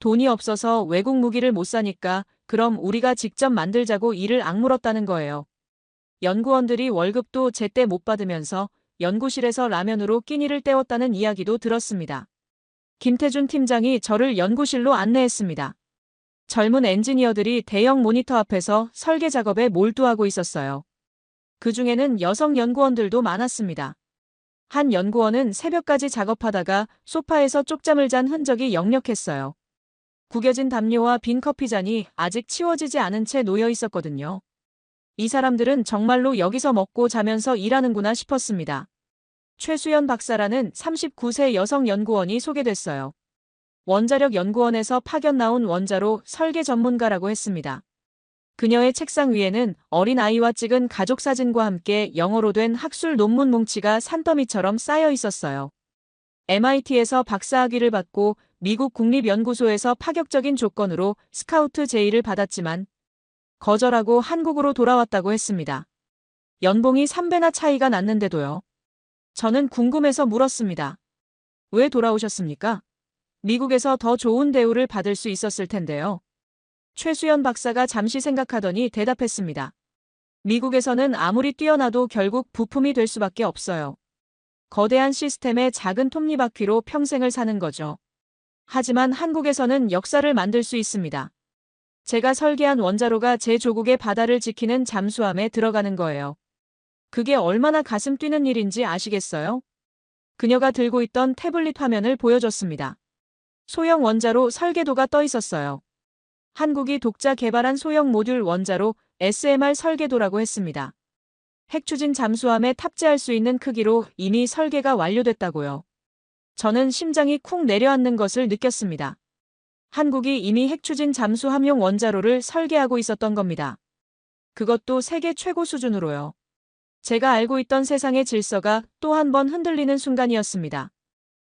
돈이 없어서 외국 무기를 못 사니까 그럼 우리가 직접 만들자고 이를 악물었다는 거예요. 연구원들이 월급도 제때 못 받으면서 연구실에서 라면으로 끼니를 때웠다는 이야기도 들었습니다. 김태준 팀장이 저를 연구실로 안내했습니다. 젊은 엔지니어들이 대형 모니터 앞에서 설계 작업에 몰두하고 있었어요. 그 중에는 여성 연구원들도 많았습니다. 한 연구원은 새벽까지 작업하다가 소파에서 쪽잠을 잔 흔적이 역력했어요. 구겨진 담요와 빈 커피잔이 아직 치워지지 않은 채 놓여 있었거든요. 이 사람들은 정말로 여기서 먹고 자면서 일하는구나 싶었습니다. 최수연 박사라는 39세 여성 연구원이 소개됐어요. 원자력 연구원에서 파견 나온 원자로 설계 전문가라고 했습니다. 그녀의 책상 위에는 어린 아이와 찍은 가족 사진과 함께 영어로 된 학술 논문 뭉치가 산더미처럼 쌓여 있었어요. MIT에서 박사학위를 받고 미국 국립연구소에서 파격적인 조건으로 스카우트 제의를 받았지만 거절하고 한국으로 돌아왔다고 했습니다. 연봉이 3배나 차이가 났는데도요. 저는 궁금해서 물었습니다. 왜 돌아오셨습니까? 미국에서 더 좋은 대우를 받을 수 있었을 텐데요. 최수연 박사가 잠시 생각하더니 대답했습니다. 미국에서는 아무리 뛰어나도 결국 부품이 될 수밖에 없어요. 거대한 시스템의 작은 톱니바퀴로 평생을 사는 거죠. 하지만 한국에서는 역사를 만들 수 있습니다. 제가 설계한 원자로가 제 조국의 바다를 지키는 잠수함에 들어가는 거예요. 그게 얼마나 가슴 뛰는 일인지 아시겠어요? 그녀가 들고 있던 태블릿 화면을 보여줬습니다. 소형 원자로 설계도가 떠 있었어요. 한국이 독자 개발한 소형 모듈 원자로 SMR 설계도라고 했습니다. 핵추진 잠수함에 탑재할 수 있는 크기로 이미 설계가 완료됐다고요. 저는 심장이 쿵 내려앉는 것을 느꼈습니다. 한국이 이미 핵추진 잠수함용 원자로를 설계하고 있었던 겁니다. 그것도 세계 최고 수준으로요. 제가 알고 있던 세상의 질서가 또 한 번 흔들리는 순간이었습니다.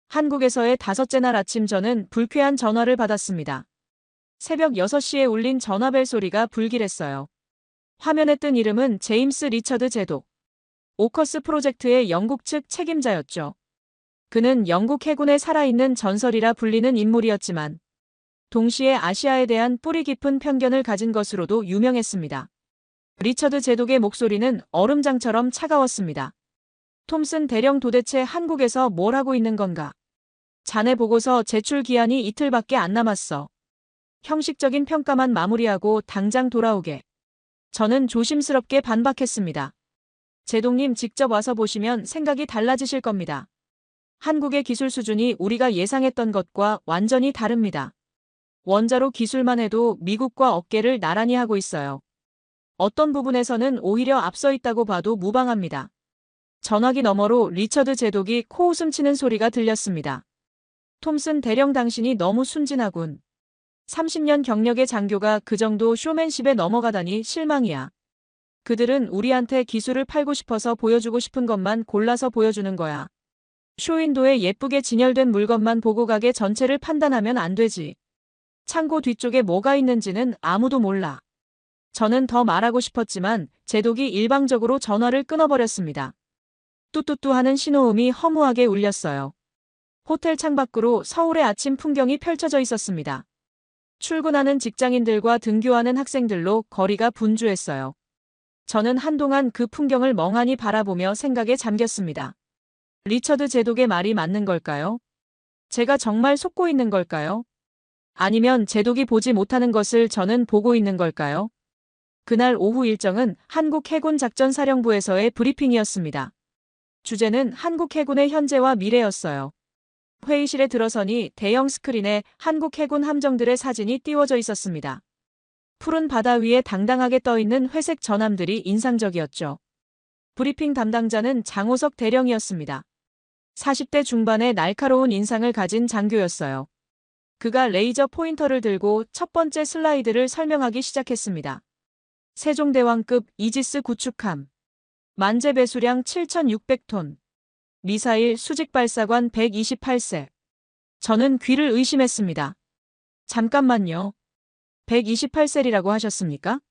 한국에서의 5째 날 아침 저는 불쾌한 전화를 받았습니다. 새벽 6시에 울린 전화벨 소리가 불길했어요. 화면에 뜬 이름은 제임스 리처드 제독. 오커스 프로젝트의 영국 측 책임자였죠. 그는 영국 해군의 살아있는 전설이라 불리는 인물이었지만 동시에 아시아에 대한 뿌리 깊은 편견을 가진 것으로도 유명했습니다. 리처드 제독의 목소리는 얼음장처럼 차가웠습니다. 톰슨 대령 도대체 한국에서 뭘 하고 있는 건가? 자네 보고서 제출 기한이 이틀밖에 안 남았어. 형식적인 평가만 마무리하고 당장 돌아오게. 저는 조심스럽게 반박했습니다. 제독님 직접 와서 보시면 생각이 달라지실 겁니다. 한국의 기술 수준이 우리가 예상했던 것과 완전히 다릅니다. 원자로 기술만 해도 미국과 어깨를 나란히 하고 있어요. 어떤 부분에서는 오히려 앞서 있다고 봐도 무방합니다. 전화기 너머로 리처드 제독이 코웃음 치는 소리가 들렸습니다. 톰슨 대령 당신이 너무 순진하군. 30년 경력의 장교가 그 정도 쇼맨십에 넘어가다니 실망이야. 그들은 우리한테 기술을 팔고 싶어서 보여주고 싶은 것만 골라서 보여주는 거야. 쇼윈도에 예쁘게 진열된 물건만 보고 가게 전체를 판단하면 안 되지. 창고 뒤쪽에 뭐가 있는지는 아무도 몰라. 저는 더 말하고 싶었지만 제독이 일방적으로 전화를 끊어버렸습니다. 뚜뚜뚜 하는 신호음이 허무하게 울렸어요. 호텔 창밖으로 서울의 아침 풍경이 펼쳐져 있었습니다. 출근하는 직장인들과 등교하는 학생들로 거리가 분주했어요. 저는 한동안 그 풍경을 멍하니 바라보며 생각에 잠겼습니다. 리처드 제독의 말이 맞는 걸까요? 제가 정말 속고 있는 걸까요? 아니면 제독이 보지 못하는 것을 저는 보고 있는 걸까요? 그날 오후 일정은 한국해군작전사령부에서의 브리핑이었습니다. 주제는 한국해군의 현재와 미래였어요. 회의실에 들어서니 대형 스크린에 한국해군 함정들의 사진이 띄워져 있었습니다. 푸른 바다 위에 당당하게 떠있는 회색 전함들이 인상적이었죠. 브리핑 담당자는 장호석 대령이었습니다. 40대 중반의 날카로운 인상을 가진 장교였어요. 그가 레이저 포인터를 들고 첫 번째 슬라이드를 설명하기 시작했습니다. 세종대왕급 이지스 구축함. 만재 배수량 7,600톤. 미사일 수직 발사관 128세. 저는 귀를 의심했습니다. 잠깐만요. 128셀이라고 하셨습니까?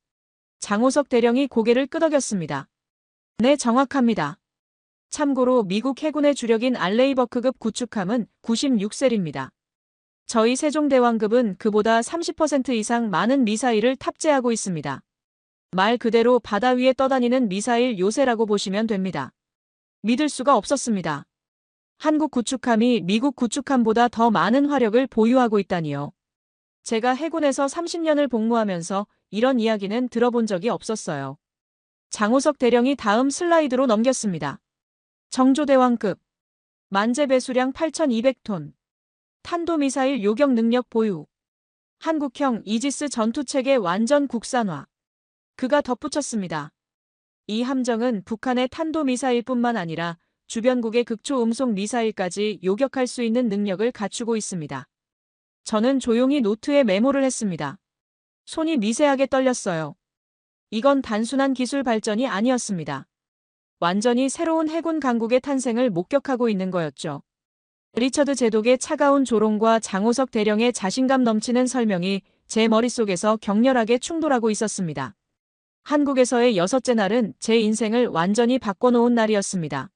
장호석 대령이 고개를 끄덕였습니다. 네, 정확합니다. 참고로 미국 해군의 주력인 알레이버크급 구축함은 96셀입니다. 저희 세종대왕급은 그보다 30% 이상 많은 미사일을 탑재하고 있습니다. 말 그대로 바다 위에 떠다니는 미사일 요새라고 보시면 됩니다. 믿을 수가 없었습니다. 한국 구축함이 미국 구축함보다 더 많은 화력을 보유하고 있다니요. 제가 해군에서 30년을 복무하면서 이런 이야기는 들어본 적이 없었어요. 장호석 대령이 다음 슬라이드로 넘겼습니다. 정조대왕급. 만재 배수량 8,200톤. 탄도미사일 요격 능력 보유. 한국형 이지스 전투체계 완전 국산화. 그가 덧붙였습니다. 이 함정은 북한의 탄도미사일뿐만 아니라 주변국의 극초음속 미사일까지 요격할 수 있는 능력을 갖추고 있습니다. 저는 조용히 노트에 메모를 했습니다. 손이 미세하게 떨렸어요. 이건 단순한 기술 발전이 아니었습니다. 완전히 새로운 해군 강국의 탄생을 목격하고 있는 거였죠. 리처드 제독의 차가운 조롱과 장호석 대령의 자신감 넘치는 설명이 제 머릿속에서 격렬하게 충돌하고 있었습니다. 한국에서의 6째 날은 제 인생을 완전히 바꿔놓은 날이었습니다.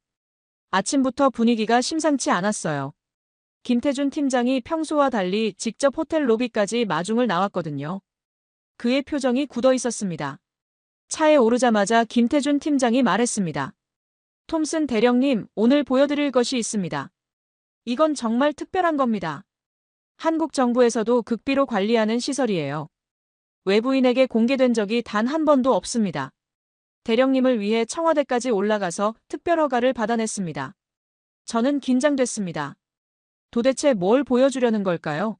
아침부터 분위기가 심상치 않았어요. 김태준 팀장이 평소와 달리 직접 호텔 로비까지 마중을 나왔거든요. 그의 표정이 굳어 있었습니다. 차에 오르자마자 김태준 팀장이 말했습니다. 톰슨 대령님, 오늘 보여드릴 것이 있습니다. 이건 정말 특별한 겁니다. 한국 정부에서도 극비로 관리하는 시설이에요. 외부인에게 공개된 적이 단 한 번도 없습니다. 대령님을 위해 청와대까지 올라가서 특별 허가를 받아냈습니다. 저는 긴장됐습니다. 도대체 뭘 보여주려는 걸까요?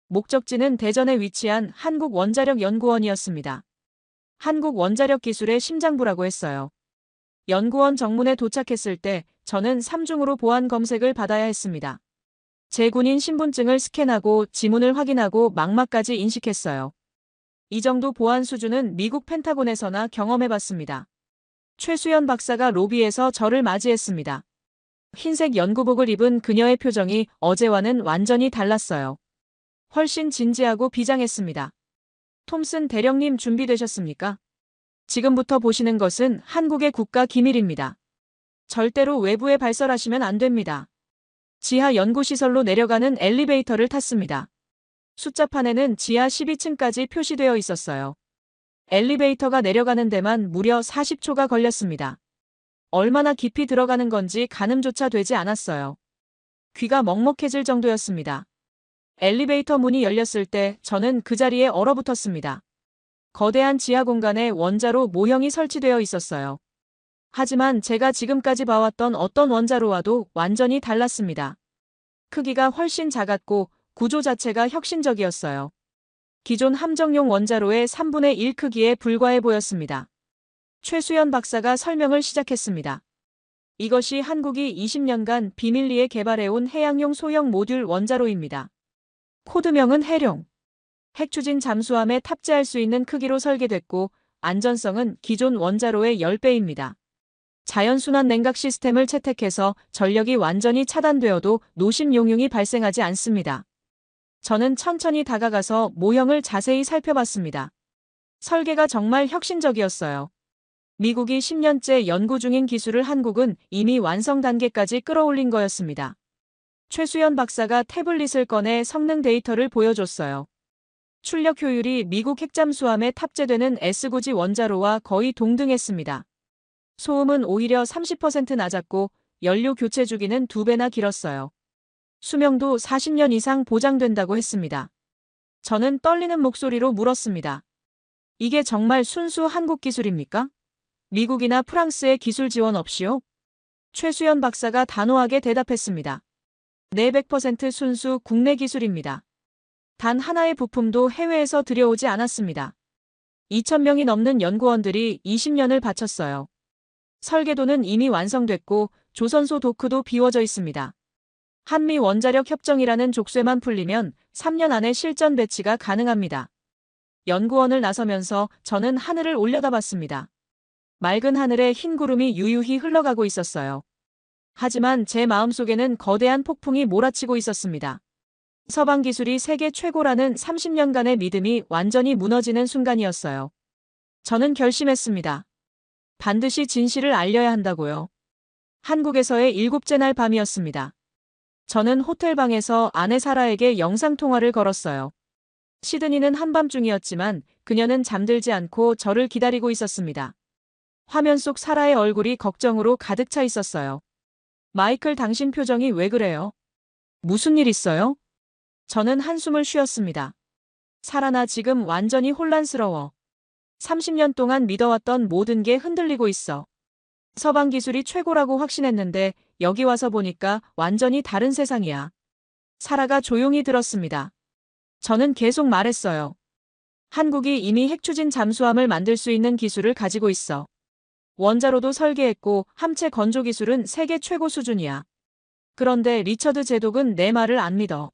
목적지는 대전에 위치한 한국원자력연구원이었습니다. 한국원자력기술의 심장부라고 했어요. 연구원 정문에 도착했을 때 저는 3중으로 보안 검색을 받아야 했습니다. 제 군인 신분증을 스캔하고 지문을 확인하고 망마까지 인식했어요. 이 정도 보안 수준은 미국 펜타곤에서나 경험해봤습니다. 최수연 박사가 로비에서 저를 맞이했습니다. 흰색 연구복을 입은 그녀의 표정이 어제와는 완전히 달랐어요. 훨씬 진지하고 비장했습니다. 톰슨 대령님 준비되셨습니까? 지금부터 보시는 것은 한국의 국가 기밀입니다. 절대로 외부에 발설하시면 안 됩니다. 지하 연구시설로 내려가는 엘리베이터를 탔습니다. 숫자판에는 지하 12층까지 표시되어 있었어요. 엘리베이터가 내려가는 데만 무려 40초가 걸렸습니다. 얼마나 깊이 들어가는 건지 가늠조차 되지 않았어요. 귀가 먹먹해질 정도였습니다. 엘리베이터 문이 열렸을 때 저는 그 자리에 얼어붙었습니다. 거대한 지하 공간에 원자로 모형이 설치되어 있었어요. 하지만 제가 지금까지 봐왔던 어떤 원자로와도 완전히 달랐습니다. 크기가 훨씬 작았고 구조 자체가 혁신적이었어요. 기존 함정용 원자로의 3분의 1 크기에 불과해 보였습니다. 최수연 박사가 설명을 시작했습니다. 이것이 한국이 20년간 비밀리에 개발해온 해양용 소형 모듈 원자로입니다. 코드명은 해룡. 핵추진 잠수함에 탑재할 수 있는 크기로 설계됐고 안전성은 기존 원자로의 10배입니다. 자연순환 냉각 시스템을 채택해서 전력이 완전히 차단되어도 노심 용융이 발생하지 않습니다. 저는 천천히 다가가서 모형을 자세히 살펴봤습니다. 설계가 정말 혁신적이었어요. 미국이 10년째 연구 중인 기술을 한국은 이미 완성 단계까지 끌어올린 거였습니다. 최수연 박사가 태블릿을 꺼내 성능 데이터를 보여줬어요. 출력 효율이 미국 핵잠수함에 탑재되는 S고지 원자로와 거의 동등했습니다. 소음은 오히려 30% 낮았고 연료 교체 주기는 2배나 길었어요. 수명도 40년 이상 보장된다고 했습니다. 저는 떨리는 목소리로 물었습니다. 이게 정말 순수 한국 기술입니까? 미국이나 프랑스의 기술 지원 없이요? 최수연 박사가 단호하게 대답했습니다. 네, 100% 순수 국내 기술입니다. 단 하나의 부품도 해외에서 들여오지 않았습니다. 2,000명이 넘는 연구원들이 20년을 바쳤어요. 설계도는 이미 완성됐고 조선소 도크도 비워져 있습니다. 한미 원자력 협정이라는 족쇄만 풀리면 3년 안에 실전 배치가 가능합니다. 연구원을 나서면서 저는 하늘을 올려다봤습니다. 맑은 하늘에 흰 구름이 유유히 흘러가고 있었어요. 하지만 제 마음속에는 거대한 폭풍이 몰아치고 있었습니다. 서방 기술이 세계 최고라는 30년간의 믿음이 완전히 무너지는 순간이었어요. 저는 결심했습니다. 반드시 진실을 알려야 한다고요. 한국에서의 7째 날 밤이었습니다. 저는 호텔방에서 아내 사라에게 영상통화를 걸었어요. 시드니는 한밤중이었지만 그녀는 잠들지 않고 저를 기다리고 있었습니다. 화면 속 사라의 얼굴이 걱정으로 가득 차 있었어요. 마이클, 당신 표정이 왜 그래요? 무슨 일 있어요? 저는 한숨을 쉬었습니다. 사라, 나 지금 완전히 혼란스러워. 30년 동안 믿어왔던 모든 게 흔들리고 있어. 서방 기술이 최고라고 확신했는데 여기 와서 보니까 완전히 다른 세상이야. 사라가 조용히 들었습니다. 저는 계속 말했어요. 한국이 이미 핵추진 잠수함을 만들 수 있는 기술을 가지고 있어. 원자로도 설계했고 함체 건조 기술은 세계 최고 수준이야. 그런데 리처드 제독은 내 말을 안 믿어.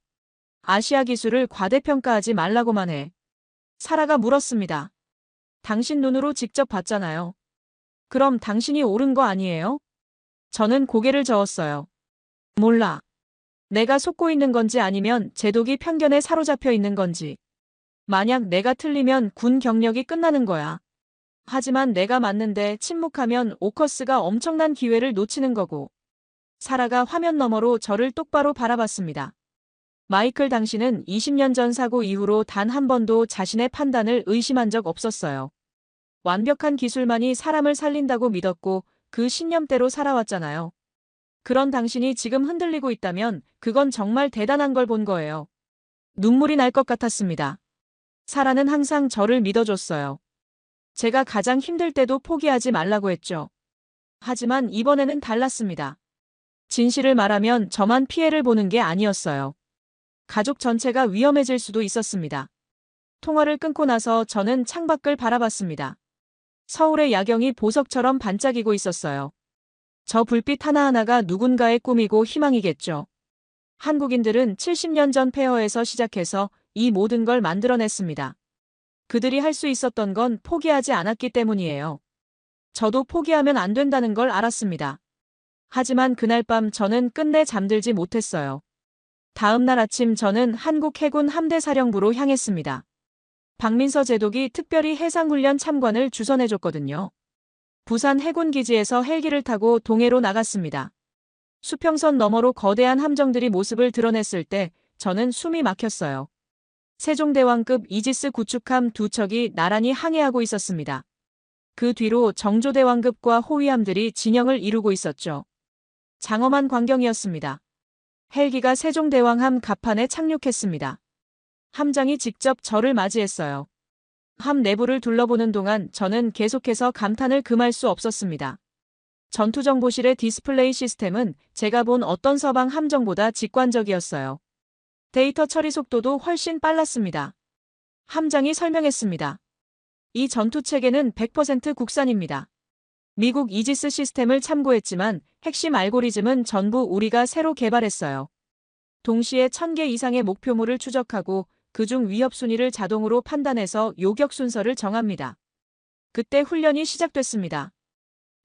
아시아 기술을 과대평가하지 말라고만 해. 사라가 물었습니다. 당신 눈으로 직접 봤잖아요. 그럼 당신이 옳은 거 아니에요? 저는 고개를 저었어요. 몰라. 내가 속고 있는 건지 아니면 제독이 편견에 사로잡혀 있는 건지. 만약 내가 틀리면 군 경력이 끝나는 거야. 하지만 내가 맞는데 침묵하면 오커스가 엄청난 기회를 놓치는 거고. 사라가 화면 너머로 저를 똑바로 바라봤습니다. 마이클, 당신은 20년 전 사고 이후로 단 한 번도 자신의 판단을 의심한 적 없었어요. 완벽한 기술만이 사람을 살린다고 믿었고 그 신념대로 살아왔잖아요. 그런 당신이 지금 흔들리고 있다면 그건 정말 대단한 걸 본 거예요. 눈물이 날 것 같았습니다. 사라는 항상 저를 믿어줬어요. 제가 가장 힘들 때도 포기하지 말라고 했죠. 하지만 이번에는 달랐습니다. 진실을 말하면 저만 피해를 보는 게 아니었어요. 가족 전체가 위험해질 수도 있었습니다. 통화를 끊고 나서 저는 창밖을 바라봤습니다. 서울의 야경이 보석처럼 반짝이고 있었어요. 저 불빛 하나하나가 누군가의 꿈이고 희망이겠죠. 한국인들은 70년 전 폐허에서 시작해서 이 모든 걸 만들어냈습니다. 그들이 할 수 있었던 건 포기하지 않았기 때문이에요. 저도 포기하면 안 된다는 걸 알았습니다. 하지만 그날 밤 저는 끝내 잠들지 못했어요. 다음 날 아침 저는 한국 해군 함대사령부로 향했습니다. 박민서 제독이 특별히 해상훈련 참관을 주선해줬거든요. 부산 해군기지에서 헬기를 타고 동해로 나갔습니다. 수평선 너머로 거대한 함정들이 모습을 드러냈을 때 저는 숨이 막혔어요. 세종대왕급 이지스 구축함 2척이 나란히 항해하고 있었습니다. 그 뒤로 정조대왕급과 호위함들이 진영을 이루고 있었죠. 장엄한 광경이었습니다. 헬기가 세종대왕함 갑판에 착륙했습니다. 함장이 직접 저를 맞이했어요. 함 내부를 둘러보는 동안 저는 계속해서 감탄을 금할 수 없었습니다. 전투정보실의 디스플레이 시스템은 제가 본 어떤 서방 함정보다 직관적이었어요. 데이터 처리 속도도 훨씬 빨랐습니다. 함장이 설명했습니다. 이 전투체계는 100% 국산입니다. 미국 이지스 시스템을 참고했지만 핵심 알고리즘은 전부 우리가 새로 개발했어요. 동시에 1000개 이상의 목표물을 추적하고 그중 위협 순위를 자동으로 판단해서 요격 순서를 정합니다. 그때 훈련이 시작됐습니다.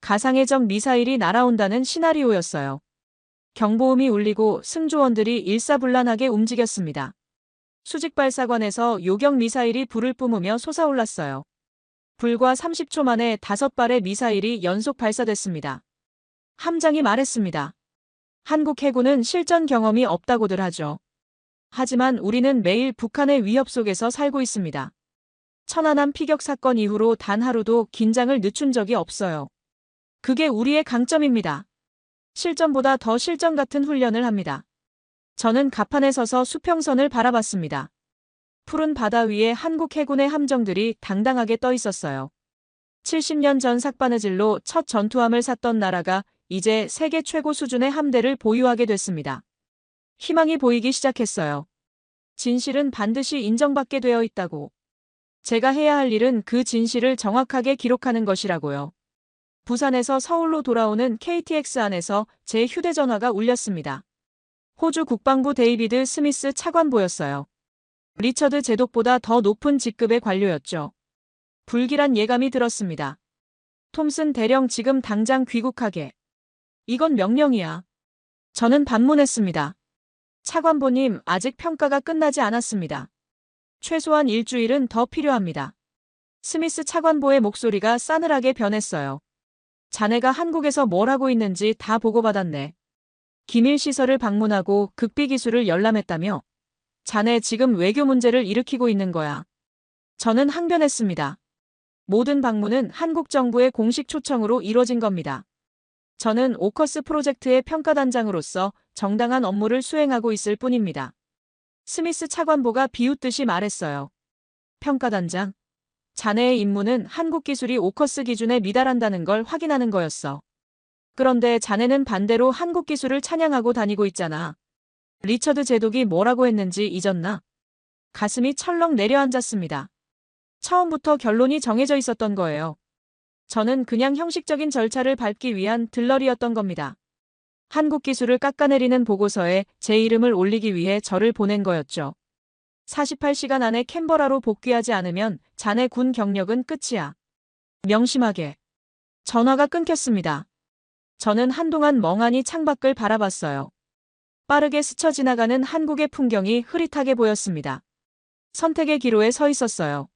가상의 적 미사일이 날아온다는 시나리오였어요. 경보음이 울리고 승조원들이 일사불란하게 움직였습니다. 수직발사관에서 요격 미사일이 불을 뿜으며 솟아올랐어요. 불과 30초 만에 5발의 미사일이 연속 발사됐습니다. 함장이 말했습니다. 한국 해군은 실전 경험이 없다고들 하죠. 하지만 우리는 매일 북한의 위협 속에서 살고 있습니다. 천안함 피격 사건 이후로 단 하루도 긴장을 늦춘 적이 없어요. 그게 우리의 강점입니다. 실전보다 더 실전 같은 훈련을 합니다. 저는 갑판에 서서 수평선을 바라봤습니다. 푸른 바다 위에 한국 해군의 함정들이 당당하게 떠 있었어요. 70년 전 삭바느질로 첫 전투함을 샀던 나라가 이제 세계 최고 수준의 함대를 보유하게 됐습니다. 희망이 보이기 시작했어요. 진실은 반드시 인정받게 되어 있다고. 제가 해야 할 일은 그 진실을 정확하게 기록하는 것이라고요. 부산에서 서울로 돌아오는 KTX 안에서 제 휴대전화가 울렸습니다. 호주 국방부 데이비드 스미스 차관보였어요. 리처드 제독보다 더 높은 직급의 관료였죠. 불길한 예감이 들었습니다. 톰슨 대령 지금 당장 귀국하게. 이건 명령이야. 저는 반문했습니다. 차관보님, 아직 평가가 끝나지 않았습니다. 최소한 일주일은 더 필요합니다. 스미스 차관보의 목소리가 싸늘하게 변했어요. 자네가 한국에서 뭘 하고 있는지 다 보고받았네. 기밀시설을 방문하고 극비기술을 열람했다며? 자네 지금 외교 문제를 일으키고 있는 거야. 저는 항변했습니다. 모든 방문은 한국 정부의 공식 초청으로 이뤄진 겁니다. 저는 오커스 프로젝트의 평가단장으로서 정당한 업무를 수행하고 있을 뿐입니다. 스미스 차관보가 비웃듯이 말했어요. 평가단장? 자네의 임무는 한국 기술이 오커스 기준에 미달한다는 걸 확인하는 거였어. 그런데 자네는 반대로 한국 기술을 찬양하고 다니고 있잖아. 리처드 제독이 뭐라고 했는지 잊었나? 가슴이 철렁 내려앉았습니다. 처음부터 결론이 정해져 있었던 거예요. 저는 그냥 형식적인 절차를 밟기 위한 들러리였던 겁니다. 한국 기술을 깎아내리는 보고서에 제 이름을 올리기 위해 저를 보낸 거였죠. 48시간 안에 캔버라로 복귀하지 않으면 자네 군 경력은 끝이야. 명심하게. 전화가 끊겼습니다. 저는 한동안 멍하니 창밖을 바라봤어요. 빠르게 스쳐 지나가는 한국의 풍경이 흐릿하게 보였습니다. 선택의 기로에 서 있었어요.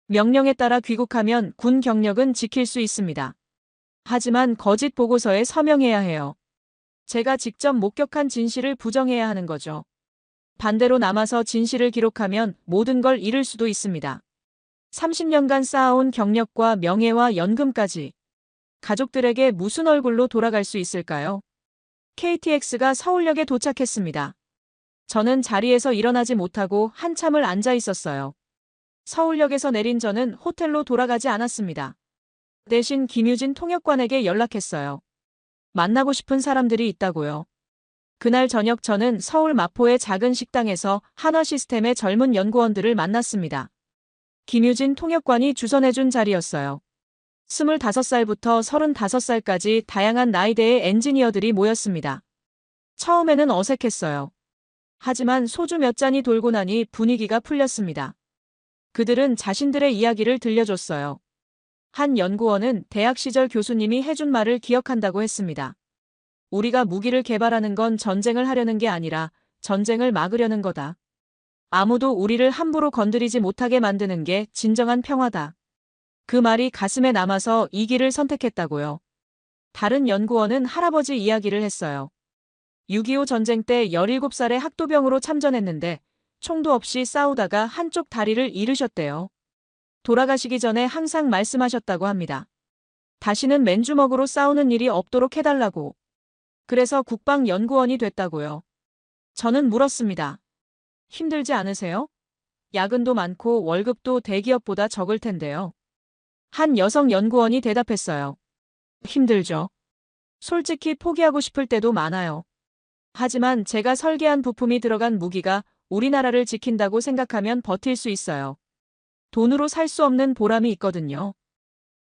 명령에 따라 귀국하면 군 경력은 지킬 수 있습니다. 하지만 거짓 보고서에 서명해야 해요. 제가 직접 목격한 진실을 부정해야 하는 거죠. 반대로 남아서 진실을 기록하면 모든 걸 잃을 수도 있습니다. 30년간 쌓아온 경력과 명예와 연금까지. 가족들에게 무슨 얼굴로 돌아갈 수 있을까요? KTX가 서울역에 도착했습니다. 저는 자리에서 일어나지 못하고 한참을 앉아 있었어요. 서울역에서 내린 저는 호텔로 돌아가지 않았습니다. 대신 김유진 통역관에게 연락했어요. 만나고 싶은 사람들이 있다고요. 그날 저녁 저는 서울 마포의 작은 식당에서 한화시스템의 젊은 연구원들을 만났습니다. 김유진 통역관이 주선해준 자리였어요. 25살부터 35살까지 다양한 나이대의 엔지니어들이 모였습니다. 처음에는 어색했어요. 하지만 소주 몇 잔이 돌고 나니 분위기가 풀렸습니다. 그들은 자신들의 이야기를 들려줬어요. 한 연구원은 대학 시절 교수님이 해준 말을 기억한다고 했습니다. 우리가 무기를 개발하는 건 전쟁을 하려는 게 아니라 전쟁을 막으려는 거다. 아무도 우리를 함부로 건드리지 못하게 만드는 게 진정한 평화다. 그 말이 가슴에 남아서 이 길을 선택했다고요. 다른 연구원은 할아버지 이야기를 했어요. 6.25 전쟁 때 17살의 학도병으로 참전했는데 총도 없이 싸우다가 한쪽 다리를 잃으셨대요. 돌아가시기 전에 항상 말씀하셨다고 합니다. 다시는 맨주먹으로 싸우는 일이 없도록 해달라고. 그래서 국방연구원이 됐다고요. 저는 물었습니다. 힘들지 않으세요? 야근도 많고 월급도 대기업보다 적을 텐데요. 한 여성 연구원이 대답했어요. 힘들죠. 솔직히 포기하고 싶을 때도 많아요. 하지만 제가 설계한 부품이 들어간 무기가 우리나라를 지킨다고 생각하면 버틸 수 있어요. 돈으로 살 수 없는 보람이 있거든요.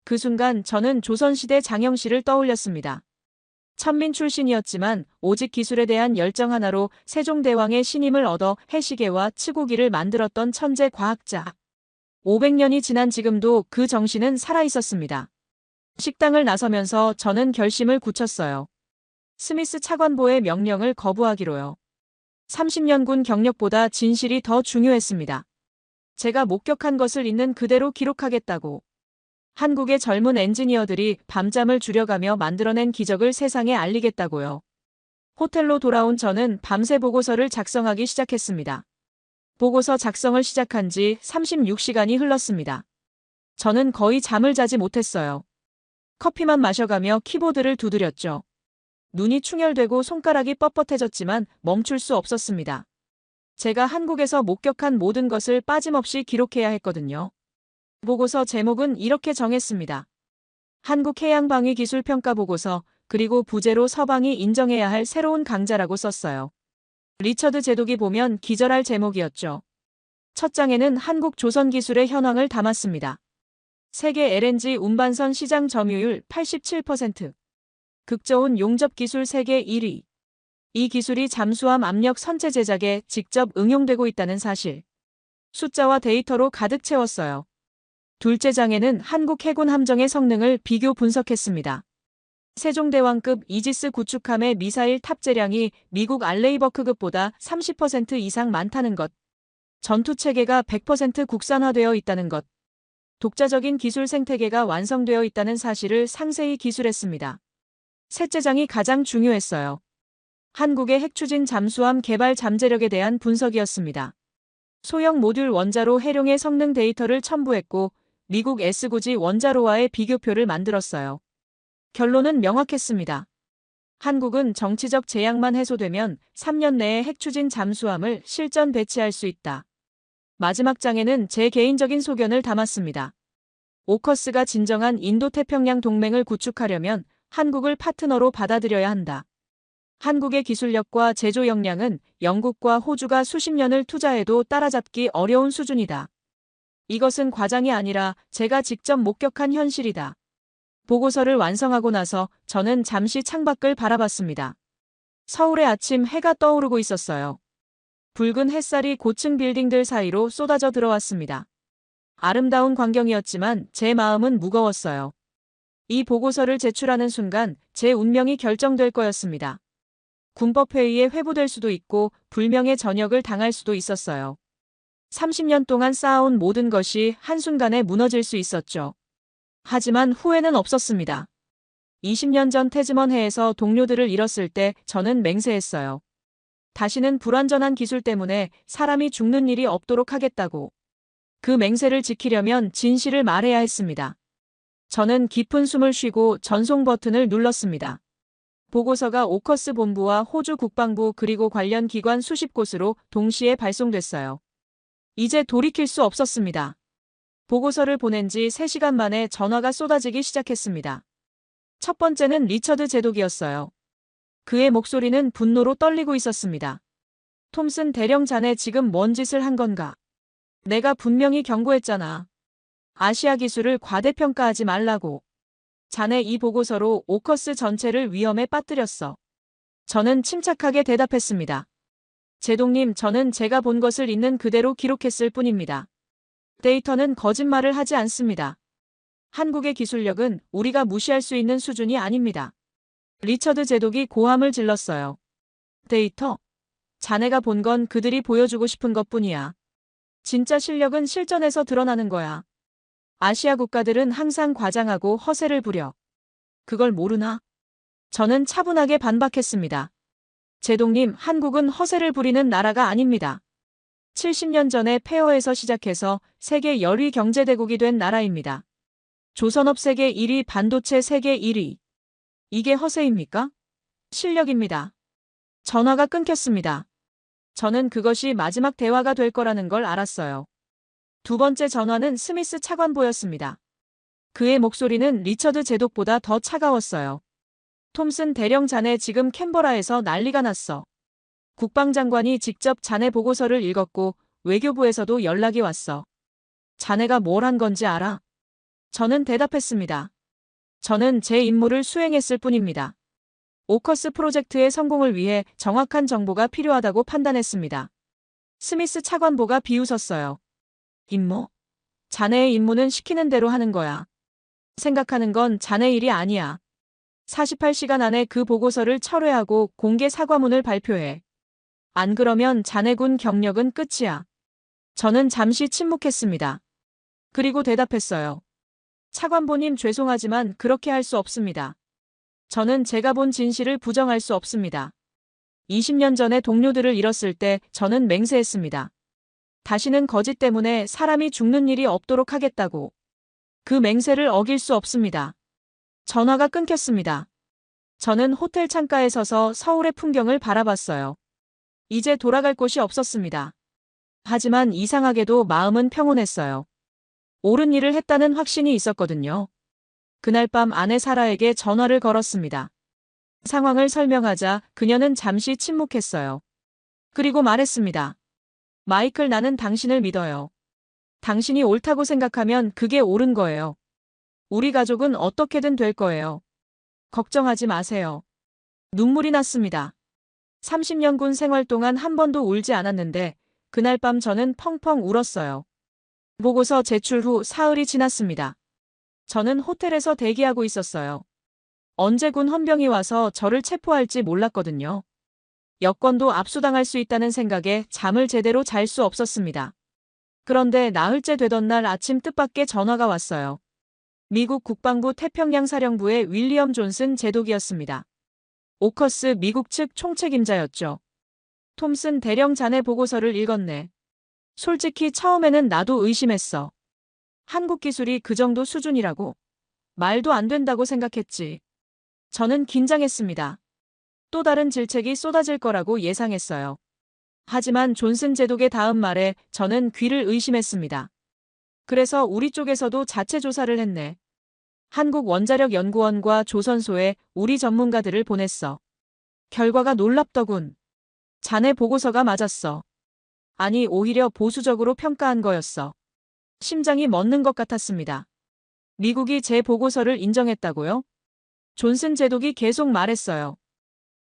그 순간 저는 조선시대 장영실을 떠올렸습니다. 천민 출신이었지만 오직 기술에 대한 열정 하나로 세종대왕의 신임을 얻어 해시계와 치고기를 만들었던 천재 과학자. 500년이 지난 지금도 그 정신은 살아있었습니다. 식당을 나서면서 저는 결심을 굳혔어요. 스미스 차관보의 명령을 거부하기로요. 30년 군 경력보다 진실이 더 중요했습니다. 제가 목격한 것을 있는 그대로 기록하겠다고. 한국의 젊은 엔지니어들이 밤잠을 줄여가며 만들어낸 기적을 세상에 알리겠다고요. 호텔로 돌아온 저는 밤새 보고서를 작성하기 시작했습니다. 보고서 작성을 시작한 지 36시간이 흘렀습니다. 저는 거의 잠을 자지 못했어요. 커피만 마셔가며 키보드를 두드렸죠. 눈이 충혈되고 손가락이 뻣뻣해졌지만 멈출 수 없었습니다. 제가 한국에서 목격한 모든 것을 빠짐없이 기록해야 했거든요. 보고서 제목은 이렇게 정했습니다. 한국해양방위기술평가 보고서, 그리고 부제로 서방이 인정해야 할 새로운 강자라고 썼어요. 리처드 제독이 보면 기절할 제목이었죠. 첫 장에는 한국 조선기술의 현황을 담았습니다. 세계 LNG 운반선 시장 점유율 87%. 극저온 용접 기술 세계 1위. 이 기술이 잠수함 압력 선체 제작에 직접 응용되고 있다는 사실. 숫자와 데이터로 가득 채웠어요. 둘째 장에는 한국 해군 함정의 성능을 비교 분석했습니다. 세종대왕급 이지스 구축함의 미사일 탑재량이 미국 알레이버크급보다 30% 이상 많다는 것. 전투체계가 100% 국산화되어 있다는 것. 독자적인 기술 생태계가 완성되어 있다는 사실을 상세히 기술했습니다. 셋째 장이 가장 중요했어요. 한국의 핵추진 잠수함 개발 잠재력에 대한 분석이었습니다. 소형 모듈 원자로 해룡의 성능 데이터를 첨부했고 미국 S고지 원자로와의 비교표를 만들었어요. 결론은 명확했습니다. 한국은 정치적 제약만 해소되면 3년 내에 핵추진 잠수함을 실전 배치할 수 있다. 마지막 장에는 제 개인적인 소견을 담았습니다. 오커스가 진정한 인도태평양 동맹을 구축하려면 한국을 파트너로 받아들여야 한다. 한국의 기술력과 제조 역량은 영국과 호주가 수십 년을 투자해도 따라잡기 어려운 수준이다. 이것은 과장이 아니라 제가 직접 목격한 현실이다. 보고서를 완성하고 나서 저는 잠시 창밖을 바라봤습니다. 서울의 아침 해가 떠오르고 있었어요. 붉은 햇살이 고층 빌딩들 사이로 쏟아져 들어왔습니다. 아름다운 광경이었지만 제 마음은 무거웠어요. 이 보고서를 제출하는 순간 제 운명이 결정될 거였습니다. 군법회의에 회부될 수도 있고 불명예 전역을 당할 수도 있었어요. 30년 동안 쌓아온 모든 것이 한순간에 무너질 수 있었죠. 하지만 후회는 없었습니다. 20년 전 태즈먼해에서 동료들을 잃었을 때 저는 맹세했어요. 다시는 불완전한 기술 때문에 사람이 죽는 일이 없도록 하겠다고. 그 맹세를 지키려면 진실을 말해야 했습니다. 저는 깊은 숨을 쉬고 전송 버튼을 눌렀습니다. 보고서가 오커스 본부와 호주 국방부 그리고 관련 기관 수십 곳으로 동시에 발송됐어요. 이제 돌이킬 수 없었습니다. 보고서를 보낸 지 3시간 만에 전화가 쏟아지기 시작했습니다. 첫 번째는 리처드 제독이었어요. 그의 목소리는 분노로 떨리고 있었습니다. 톰슨 대령 자네 지금 뭔 짓을 한 건가? 내가 분명히 경고했잖아. 아시아 기술을 과대평가하지 말라고. 자네 이 보고서로 오커스 전체를 위험에 빠뜨렸어. 저는 침착하게 대답했습니다. 제동님, 저는 제가 본 것을 있는 그대로 기록했을 뿐입니다. 데이터는 거짓말을 하지 않습니다. 한국의 기술력은 우리가 무시할 수 있는 수준이 아닙니다. 리처드 제독이 고함을 질렀어요. 데이터? 자네가 본 건 그들이 보여주고 싶은 것뿐이야. 진짜 실력은 실전에서 드러나는 거야. 아시아 국가들은 항상 과장하고 허세를 부려. 그걸 모르나? 저는 차분하게 반박했습니다. 제동님, 한국은 허세를 부리는 나라가 아닙니다. 70년 전에 폐허에서 시작해서 세계 10위 경제대국이 된 나라입니다. 조선업 세계 1위, 반도체 세계 1위. 이게 허세입니까? 실력입니다. 전화가 끊겼습니다. 저는 그것이 마지막 대화가 될 거라는 걸 알았어요. 두 번째 전화는 스미스 차관보였습니다. 그의 목소리는 리처드 제독보다 더 차가웠어요. 톰슨 대령 자네 지금 캔버라에서 난리가 났어. 국방장관이 직접 자네 보고서를 읽었고 외교부에서도 연락이 왔어. 자네가 뭘 한 건지 알아? 저는 대답했습니다. 저는 제 임무를 수행했을 뿐입니다. 오커스 프로젝트의 성공을 위해 정확한 정보가 필요하다고 판단했습니다. 스미스 차관보가 비웃었어요. 임무? 자네의 임무는 시키는 대로 하는 거야. 생각하는 건 자네 일이 아니야. 48시간 안에 그 보고서를 철회하고 공개 사과문을 발표해. 안 그러면 자네 군 경력은 끝이야. 저는 잠시 침묵했습니다. 그리고 대답했어요. 차관보님, 죄송하지만 그렇게 할 수 없습니다. 저는 제가 본 진실을 부정할 수 없습니다. 20년 전에 동료들을 잃었을 때 저는 맹세했습니다. 다시는 거짓 때문에 사람이 죽는 일이 없도록 하겠다고. 그 맹세를 어길 수 없습니다. 전화가 끊겼습니다. 저는 호텔 창가에 서서 서울의 풍경을 바라봤어요. 이제 돌아갈 곳이 없었습니다. 하지만 이상하게도 마음은 평온했어요. 옳은 일을 했다는 확신이 있었거든요. 그날 밤 아내 사라에게 전화를 걸었습니다. 상황을 설명하자 그녀는 잠시 침묵했어요. 그리고 말했습니다. 마이클, 나는 당신을 믿어요. 당신이 옳다고 생각하면 그게 옳은 거예요. 우리 가족은 어떻게든 될 거예요. 걱정하지 마세요. 눈물이 났습니다. 30년 군 생활 동안 한 번도 울지 않았는데 그날 밤 저는 펑펑 울었어요. 보고서 제출 후 사흘이 지났습니다. 저는 호텔에서 대기하고 있었어요. 언제 군 헌병이 와서 저를 체포할지 몰랐거든요. 여권도 압수당할 수 있다는 생각에 잠을 제대로 잘 수 없었습니다. 그런데 나흘째 되던 날 아침 뜻밖의 전화가 왔어요. 미국 국방부 태평양 사령부의 윌리엄 존슨 제독이었습니다. 오커스 미국 측 총책임자였죠. 톰슨 대령 자네 보고서를 읽었네. 솔직히 처음에는 나도 의심했어. 한국 기술이 그 정도 수준이라고? 말도 안 된다고 생각했지. 저는 긴장했습니다. 또 다른 질책이 쏟아질 거라고 예상했어요. 하지만 존슨 제독의 다음 말에 저는 귀를 의심했습니다. 그래서 우리 쪽에서도 자체 조사를 했네. 한국원자력연구원과 조선소에 우리 전문가들을 보냈어. 결과가 놀랍더군. 자네 보고서가 맞았어. 아니, 오히려 보수적으로 평가한 거였어. 심장이 멎는 것 같았습니다. 미국이 제 보고서를 인정했다고요? 존슨 제독이 계속 말했어요.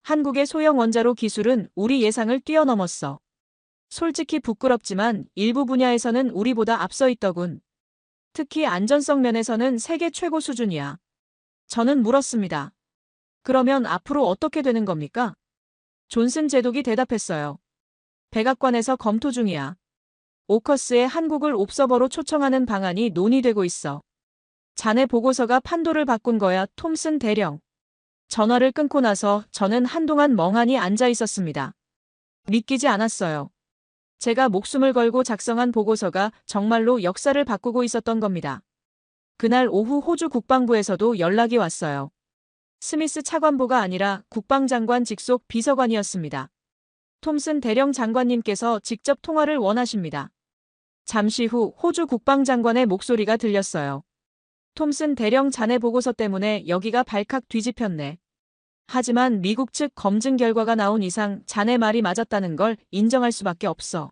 한국의 소형 원자로 기술은 우리 예상을 뛰어넘었어. 솔직히 부끄럽지만 일부 분야에서는 우리보다 앞서 있더군. 특히 안전성 면에서는 세계 최고 수준이야. 저는 물었습니다. 그러면 앞으로 어떻게 되는 겁니까? 존슨 제독이 대답했어요. 백악관에서 검토 중이야. 오커스에 한국을 옵서버로 초청하는 방안이 논의되고 있어. 자네 보고서가 판도를 바꾼 거야, 톰슨 대령. 전화를 끊고 나서 저는 한동안 멍하니 앉아 있었습니다. 믿기지 않았어요. 제가 목숨을 걸고 작성한 보고서가 정말로 역사를 바꾸고 있었던 겁니다. 그날 오후 호주 국방부에서도 연락이 왔어요. 스미스 차관보가 아니라 국방장관 직속 비서관이었습니다. 톰슨 대령 장관님께서 직접 통화를 원하십니다. 잠시 후 호주 국방장관의 목소리가 들렸어요. 톰슨 대령 자네 보고서 때문에 여기가 발칵 뒤집혔네. 하지만 미국 측 검증 결과가 나온 이상 자네 말이 맞았다는 걸 인정할 수밖에 없어.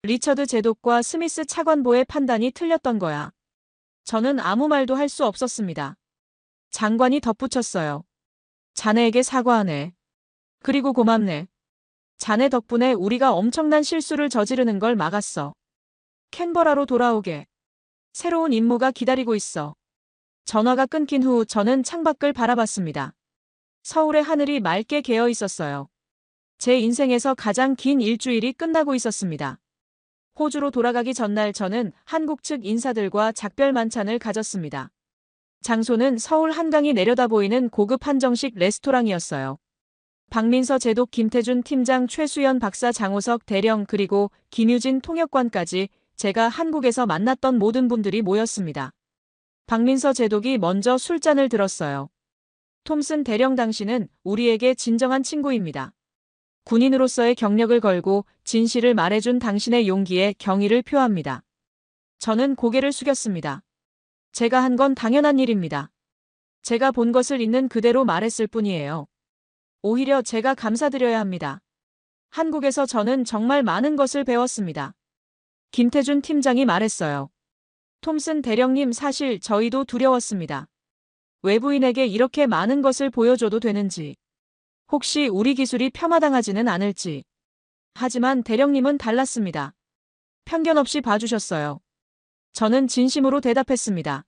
리처드 제독과 스미스 차관보의 판단이 틀렸던 거야. 저는 아무 말도 할 수 없었습니다. 장관이 덧붙였어요. 자네에게 사과하네. 그리고 고맙네. 자네 덕분에 우리가 엄청난 실수를 저지르는 걸 막았어. 캔버라로 돌아오게. 새로운 임무가 기다리고 있어. 전화가 끊긴 후 저는 창밖을 바라봤습니다. 서울의 하늘이 맑게 개어 있었어요. 제 인생에서 가장 긴 일주일이 끝나고 있었습니다. 호주로 돌아가기 전날 저는 한국 측 인사들과 작별 만찬을 가졌습니다. 장소는 서울 한강이 내려다 보이는 고급 한정식 레스토랑이었어요. 박민서 제독, 김태준 팀장, 최수연 박사, 장호석 대령, 그리고 김유진 통역관까지 제가 한국에서 만났던 모든 분들이 모였습니다. 박민서 제독이 먼저 술잔을 들었어요. 톰슨 대령, 당신은 우리에게 진정한 친구입니다. 군인으로서의 경력을 걸고 진실을 말해준 당신의 용기에 경의를 표합니다. 저는 고개를 숙였습니다. 제가 한 건 당연한 일입니다. 제가 본 것을 있는 그대로 말했을 뿐이에요. 오히려 제가 감사드려야 합니다. 한국에서 저는 정말 많은 것을 배웠습니다. 김태준 팀장이 말했어요. 톰슨 대령님, 사실 저희도 두려웠습니다. 외부인에게 이렇게 많은 것을 보여줘도 되는지, 혹시 우리 기술이 폄하당하지는 않을지. 하지만 대령님은 달랐습니다. 편견 없이 봐주셨어요. 저는 진심으로 대답했습니다.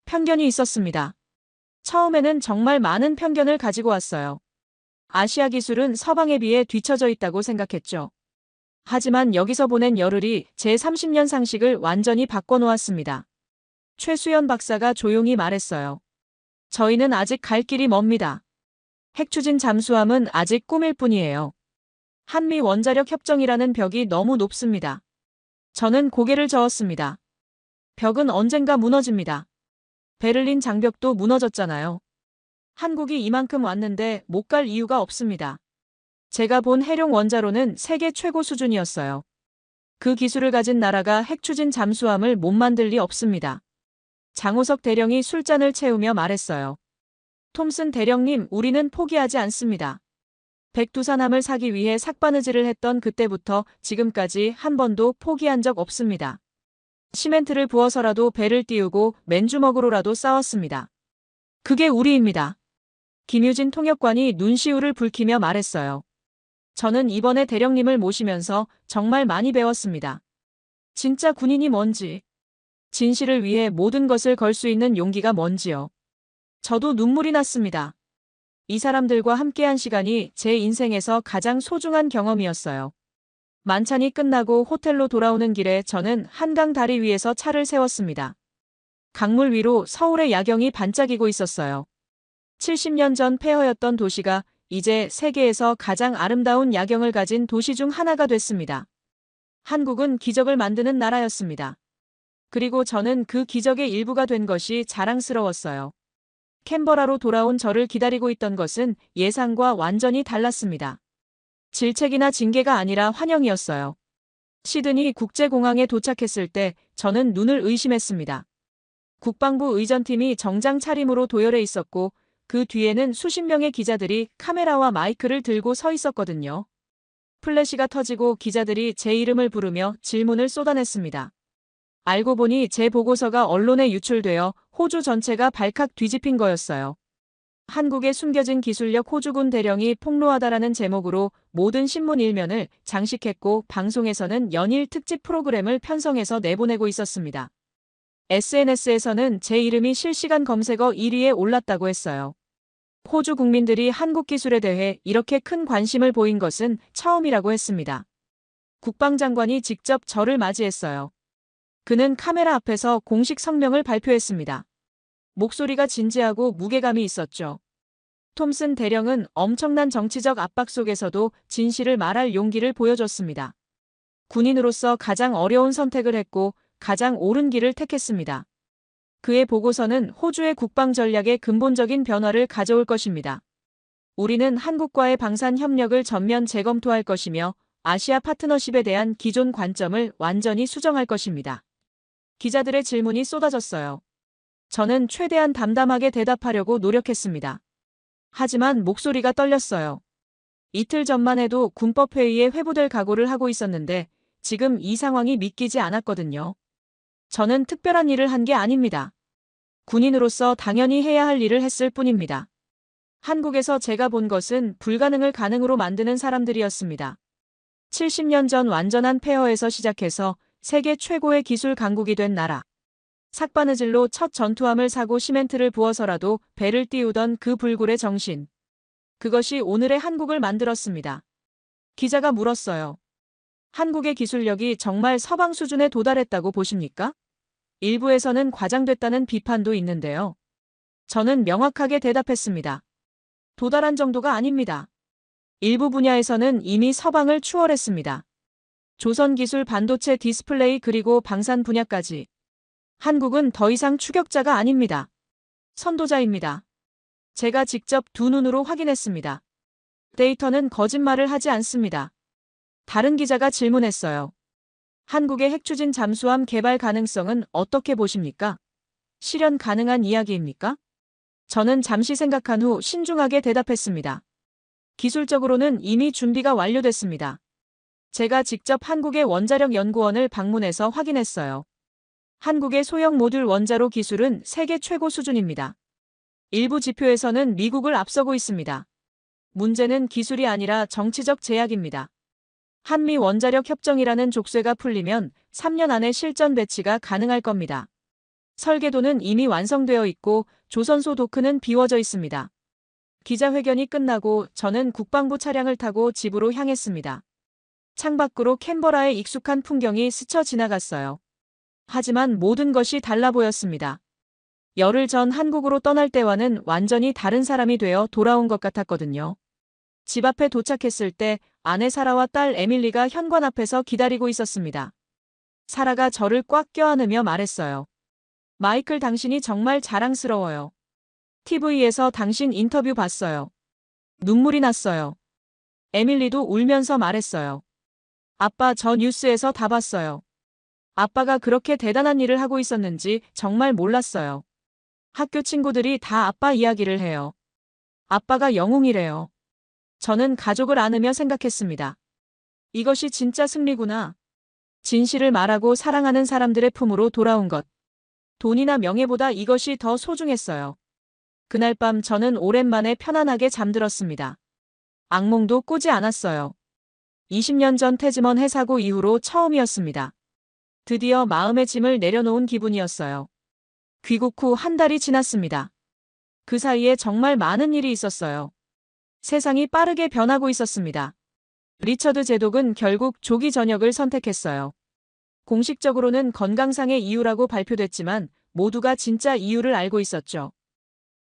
편견이 있었습니다. 처음에는 정말 많은 편견을 가지고 왔어요. 아시아 기술은 서방에 비해 뒤처져 있다고 생각했죠. 하지만 여기서 보낸 열흘이 제 30년 상식을 완전히 바꿔놓았습니다. 최수연 박사가 조용히 말했어요. 저희는 아직 갈 길이 멉니다. 핵추진 잠수함은 아직 꿈일 뿐이에요. 한미 원자력 협정이라는 벽이 너무 높습니다. 저는 고개를 저었습니다. 벽은 언젠가 무너집니다. 베를린 장벽도 무너졌잖아요. 한국이 이만큼 왔는데 못 갈 이유가 없습니다. 제가 본 해룡 원자로는 세계 최고 수준이었어요. 그 기술을 가진 나라가 핵추진 잠수함을 못 만들 리 없습니다. 장호석 대령이 술잔을 채우며 말했어요. 톰슨 대령님, 우리는 포기하지 않습니다. 백두산함을 사기 위해 삭바느질을 했던 그때부터 지금까지 한 번도 포기한 적 없습니다. 시멘트를 부어서라도 배를 띄우고 맨주먹으로라도 싸웠습니다. 그게 우리입니다. 김유진 통역관이 눈시울을 붉히며 말했어요. 저는 이번에 대령님을 모시면서 정말 많이 배웠습니다. 진짜 군인이 뭔지, 진실을 위해 모든 것을 걸 수 있는 용기가 뭔지요. 저도 눈물이 났습니다. 이 사람들과 함께한 시간이 제 인생에서 가장 소중한 경험이었어요. 만찬이 끝나고 호텔로 돌아오는 길에 저는 한강 다리 위에서 차를 세웠습니다. 강물 위로 서울의 야경이 반짝이고 있었어요. 70년 전 폐허였던 도시가 이제 세계에서 가장 아름다운 야경을 가진 도시 중 하나가 됐습니다. 한국은 기적을 만드는 나라였습니다. 그리고 저는 그 기적의 일부가 된 것이 자랑스러웠어요. 캔버라로 돌아온 저를 기다리고 있던 것은 예상과 완전히 달랐습니다. 질책이나 징계가 아니라 환영이었어요. 시드니 국제공항에 도착했을 때 저는 눈을 의심했습니다. 국방부 의전팀이 정장 차림으로 도열해 있었고 그 뒤에는 수십 명의 기자들이 카메라와 마이크를 들고 서 있었거든요. 플래시가 터지고 기자들이 제 이름을 부르며 질문을 쏟아냈습니다. 알고 보니 제 보고서가 언론에 유출되어 호주 전체가 발칵 뒤집힌 거였어요. 한국의 숨겨진 기술력, 호주군 대령이 폭로하다라는 제목으로 모든 신문 일면을 장식했고 방송에서는 연일 특집 프로그램을 편성해서 내보내고 있었습니다. SNS에서는 제 이름이 실시간 검색어 1위에 올랐다고 했어요. 호주 국민들이 한국 기술에 대해 이렇게 큰 관심을 보인 것은 처음이라고 했습니다. 국방장관이 직접 저를 맞이했어요. 그는 카메라 앞에서 공식 성명을 발표했습니다. 목소리가 진지하고 무게감이 있었죠. 톰슨 대령은 엄청난 정치적 압박 속에서도 진실을 말할 용기를 보여줬습니다. 군인으로서 가장 어려운 선택을 했고 가장 옳은 길을 택했습니다. 그의 보고서는 호주의 국방 전략에 근본적인 변화를 가져올 것입니다. 우리는 한국과의 방산 협력을 전면 재검토할 것이며 아시아 파트너십에 대한 기존 관점을 완전히 수정할 것입니다. 기자들의 질문이 쏟아졌어요. 저는 최대한 담담하게 대답하려고 노력했습니다. 하지만 목소리가 떨렸어요. 이틀 전만 해도 군법회의에 회부될 각오를 하고 있었는데 지금 이 상황이 믿기지 않았거든요. 저는 특별한 일을 한 게 아닙니다. 군인으로서 당연히 해야 할 일을 했을 뿐입니다. 한국에서 제가 본 것은 불가능을 가능으로 만드는 사람들이었습니다. 70년 전 완전한 폐허에서 시작해서 세계 최고의 기술 강국이 된 나라. 삭바느질로 첫 전투함을 사고 시멘트를 부어서라도 배를 띄우던 그 불굴의 정신. 그것이 오늘의 한국을 만들었습니다. 기자가 물었어요. 한국의 기술력이 정말 서방 수준에 도달했다고 보십니까? 일부에서는 과장됐다는 비판도 있는데요. 저는 명확하게 대답했습니다. 도달한 정도가 아닙니다. 일부 분야에서는 이미 서방을 추월했습니다. 조선기술 반도체 디스플레이 그리고 방산 분야까지. 한국은 더 이상 추격자가 아닙니다. 선도자입니다. 제가 직접 두 눈으로 확인했습니다. 데이터는 거짓말을 하지 않습니다. 다른 기자가 질문했어요. 한국의 핵추진 잠수함 개발 가능성은 어떻게 보십니까? 실현 가능한 이야기입니까? 저는 잠시 생각한 후 신중하게 대답했습니다. 기술적으로는 이미 준비가 완료됐습니다. 제가 직접 한국의 원자력 연구원을 방문해서 확인했어요. 한국의 소형 모듈 원자로 기술은 세계 최고 수준입니다. 일부 지표에서는 미국을 앞서고 있습니다. 문제는 기술이 아니라 정치적 제약입니다. 한미 원자력 협정이라는 족쇄가 풀리면 3년 안에 실전 배치가 가능할 겁니다. 설계도는 이미 완성되어 있고 조선소 도크는 비워져 있습니다. 기자회견이 끝나고 저는 국방부 차량을 타고 집으로 향했습니다. 창밖으로 캔버라의 익숙한 풍경이 스쳐 지나갔어요. 하지만 모든 것이 달라 보였습니다. 열흘 전 한국으로 떠날 때와는 완전히 다른 사람이 되어 돌아온 것 같았거든요. 집 앞에 도착했을 때 아내 사라와 딸 에밀리가 현관 앞에서 기다리고 있었습니다. 사라가 저를 꽉 껴안으며 말했어요. 마이클, 당신이 정말 자랑스러워요. TV에서 당신 인터뷰 봤어요. 눈물이 났어요. 에밀리도 울면서 말했어요. 아빠, 저 뉴스에서 다 봤어요. 아빠가 그렇게 대단한 일을 하고 있었는지 정말 몰랐어요. 학교 친구들이 다 아빠 이야기를 해요. 아빠가 영웅이래요. 저는 가족을 안으며 생각했습니다. 이것이 진짜 승리구나. 진실을 말하고 사랑하는 사람들의 품으로 돌아온 것. 돈이나 명예보다 이것이 더 소중했어요. 그날 밤 저는 오랜만에 편안하게 잠들었습니다. 악몽도 꾸지 않았어요. 20년 전 태즈먼 해사고 이후로 처음이었습니다. 드디어 마음의 짐을 내려놓은 기분이었어요. 귀국 후 한 달이 지났습니다. 그 사이에 정말 많은 일이 있었어요. 세상이 빠르게 변하고 있었습니다. 리처드 제독은 결국 조기 전역을 선택했어요. 공식적으로는 건강상의 이유라고 발표됐지만 모두가 진짜 이유를 알고 있었죠.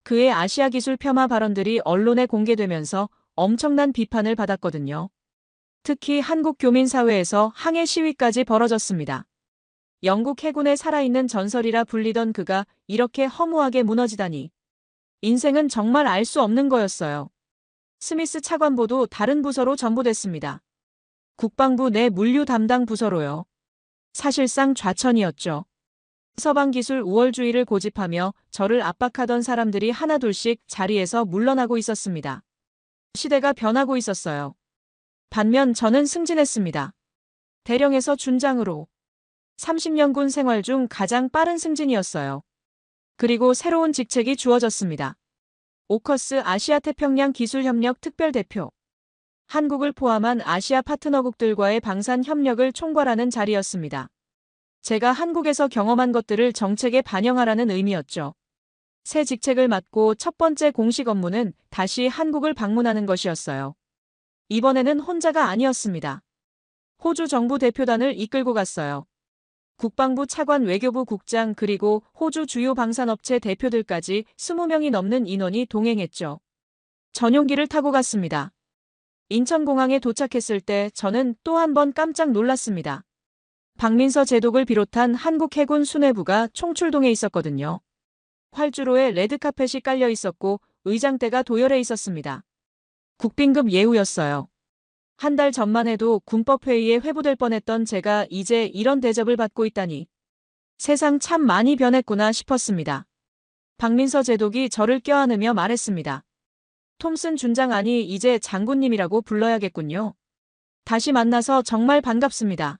그의 아시아 기술 폄하 발언들이 언론에 공개되면서 엄청난 비판을 받았거든요. 특히 한국 교민 사회에서 항해 시위까지 벌어졌습니다. 영국 해군의 살아있는 전설이라 불리던 그가 이렇게 허무하게 무너지다니. 인생은 정말 알 수 없는 거였어요. 스미스 차관보도 다른 부서로 전보됐습니다. 국방부 내 물류 담당 부서로요. 사실상 좌천이었죠. 서방기술 우월주의를 고집하며 저를 압박하던 사람들이 하나둘씩 자리에서 물러나고 있었습니다. 시대가 변하고 있었어요. 반면 저는 승진했습니다. 대령에서 준장으로. 30년 군 생활 중 가장 빠른 승진이었어요. 그리고 새로운 직책이 주어졌습니다. 오커스 아시아 태평양 기술협력 특별대표. 한국을 포함한 아시아 파트너국들과의 방산 협력을 총괄하는 자리였습니다. 제가 한국에서 경험한 것들을 정책에 반영하라는 의미였죠. 새 직책을 맡고 첫 번째 공식 업무는 다시 한국을 방문하는 것이었어요. 이번에는 혼자가 아니었습니다. 호주 정부 대표단을 이끌고 갔어요. 국방부 차관, 외교부 국장, 그리고 호주 주요 방산업체 대표들까지 20명이 넘는 인원이 동행했죠. 전용기를 타고 갔습니다. 인천공항에 도착했을 때 저는 또 한 번 깜짝 놀랐습니다. 박민서 제독을 비롯한 한국 해군 수뇌부가 총출동해 있었거든요. 활주로에 레드카펫이 깔려 있었고 의장대가 도열해 있었습니다. 국빈급 예우였어요. 한 달 전만 해도 군법회의에 회부될 뻔했던 제가 이제 이런 대접을 받고 있다니. 세상 참 많이 변했구나 싶었습니다. 박민서 제독이 저를 껴안으며 말했습니다. 톰슨 준장 아니 이제 장군님이라고 불러야겠군요. 다시 만나서 정말 반갑습니다.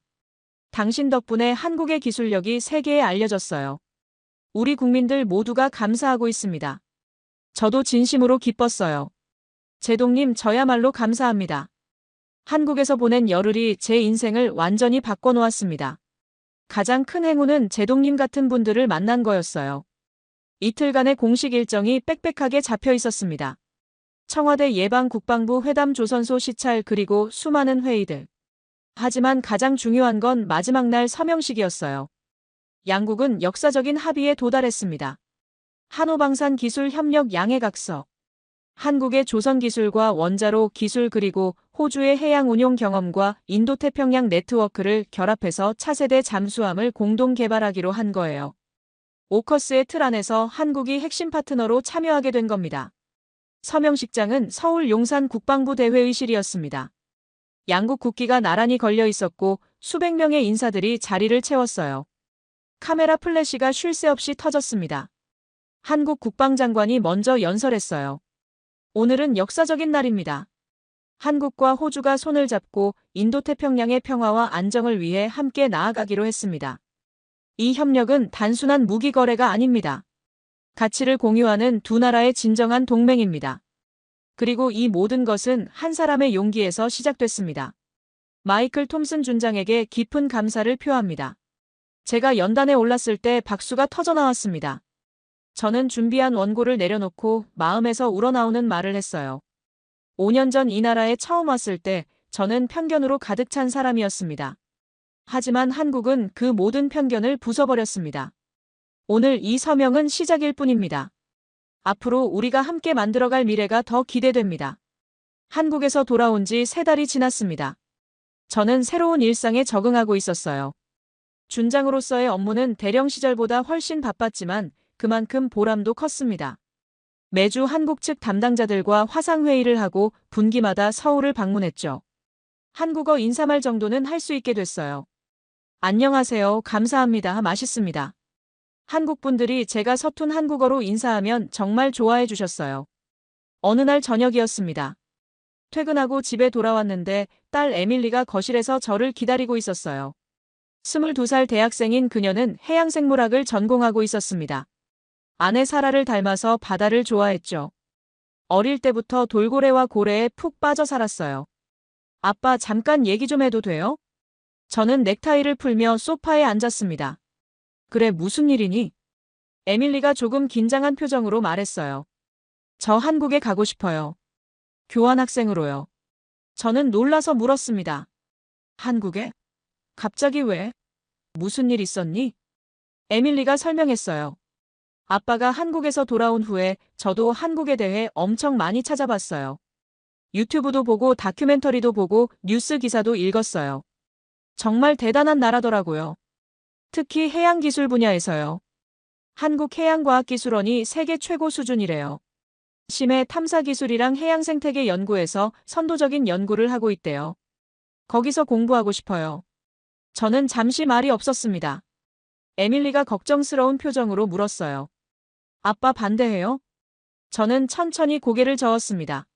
당신 덕분에 한국의 기술력이 세계에 알려졌어요. 우리 국민들 모두가 감사하고 있습니다. 저도 진심으로 기뻤어요. 제동님 저야말로 감사합니다. 한국에서 보낸 열흘이 제 인생을 완전히 바꿔놓았습니다. 가장 큰 행운은 제동님 같은 분들을 만난 거였어요. 이틀간의 공식 일정이 빽빽하게 잡혀 있었습니다. 청와대 예방국방부 회담 조선소 시찰 그리고 수많은 회의들. 하지만 가장 중요한 건 마지막 날 서명식이었어요. 양국은 역사적인 합의에 도달했습니다. 한호방산 기술 협력 양해각서. 한국의 조선기술과 원자로 기술 그리고 호주의 해양 운용 경험과 인도태평양 네트워크를 결합해서 차세대 잠수함을 공동 개발하기로 한 거예요. 오커스의 틀 안에서 한국이 핵심 파트너로 참여하게 된 겁니다. 서명식장은 서울 용산 국방부 대회의실이었습니다. 양국 국기가 나란히 걸려 있었고 수백 명의 인사들이 자리를 채웠어요. 카메라 플래시가 쉴 새 없이 터졌습니다. 한국 국방장관이 먼저 연설했어요. 오늘은 역사적인 날입니다. 한국과 호주가 손을 잡고 인도태평양의 평화와 안정을 위해 함께 나아가기로 했습니다. 이 협력은 단순한 무기 거래가 아닙니다. 가치를 공유하는 두 나라의 진정한 동맹입니다. 그리고 이 모든 것은 한 사람의 용기에서 시작됐습니다. 마이클 톰슨 준장에게 깊은 감사를 표합니다. 제가 연단에 올랐을 때 박수가 터져나왔습니다. 저는 준비한 원고를 내려놓고 마음에서 우러나오는 말을 했어요. 5년 전 이 나라에 처음 왔을 때 저는 편견으로 가득 찬 사람이었습니다. 하지만 한국은 그 모든 편견을 부숴버렸습니다. 오늘 이 서명은 시작일 뿐입니다. 앞으로 우리가 함께 만들어갈 미래가 더 기대됩니다. 한국에서 돌아온 지 3달이 지났습니다. 저는 새로운 일상에 적응하고 있었어요. 준장으로서의 업무는 대령 시절보다 훨씬 바빴지만 그만큼 보람도 컸습니다. 매주 한국 측 담당자들과 화상회의를 하고 분기마다 서울을 방문했죠. 한국어 인사말 정도는 할 수 있게 됐어요. 안녕하세요. 감사합니다. 맛있습니다. 한국 분들이 제가 서툰 한국어로 인사하면 정말 좋아해 주셨어요. 어느 날 저녁이었습니다. 퇴근하고 집에 돌아왔는데 딸 에밀리가 거실에서 저를 기다리고 있었어요. 22살 대학생인 그녀는 해양생물학을 전공하고 있었습니다. 아내 사라를 닮아서 바다를 좋아했죠. 어릴 때부터 돌고래와 고래에 푹 빠져 살았어요. 아빠 잠깐 얘기 좀 해도 돼요? 저는 넥타이를 풀며 소파에 앉았습니다. 그래 무슨 일이니? 에밀리가 조금 긴장한 표정으로 말했어요. 저 한국에 가고 싶어요. 교환학생으로요. 저는 놀라서 물었습니다. 한국에? 갑자기 왜? 무슨 일 있었니? 에밀리가 설명했어요. 아빠가 한국에서 돌아온 후에 저도 한국에 대해 엄청 많이 찾아봤어요. 유튜브도 보고 다큐멘터리도 보고 뉴스 기사도 읽었어요. 정말 대단한 나라더라고요. 특히 해양기술 분야에서요. 한국해양과학기술원이 세계 최고 수준이래요. 심해 탐사기술이랑 해양생태계 연구에서 선도적인 연구를 하고 있대요. 거기서 공부하고 싶어요. 저는 잠시 말이 없었습니다. 에밀리가 걱정스러운 표정으로 물었어요. 아빠 반대해요? 저는 천천히 고개를 저었습니다.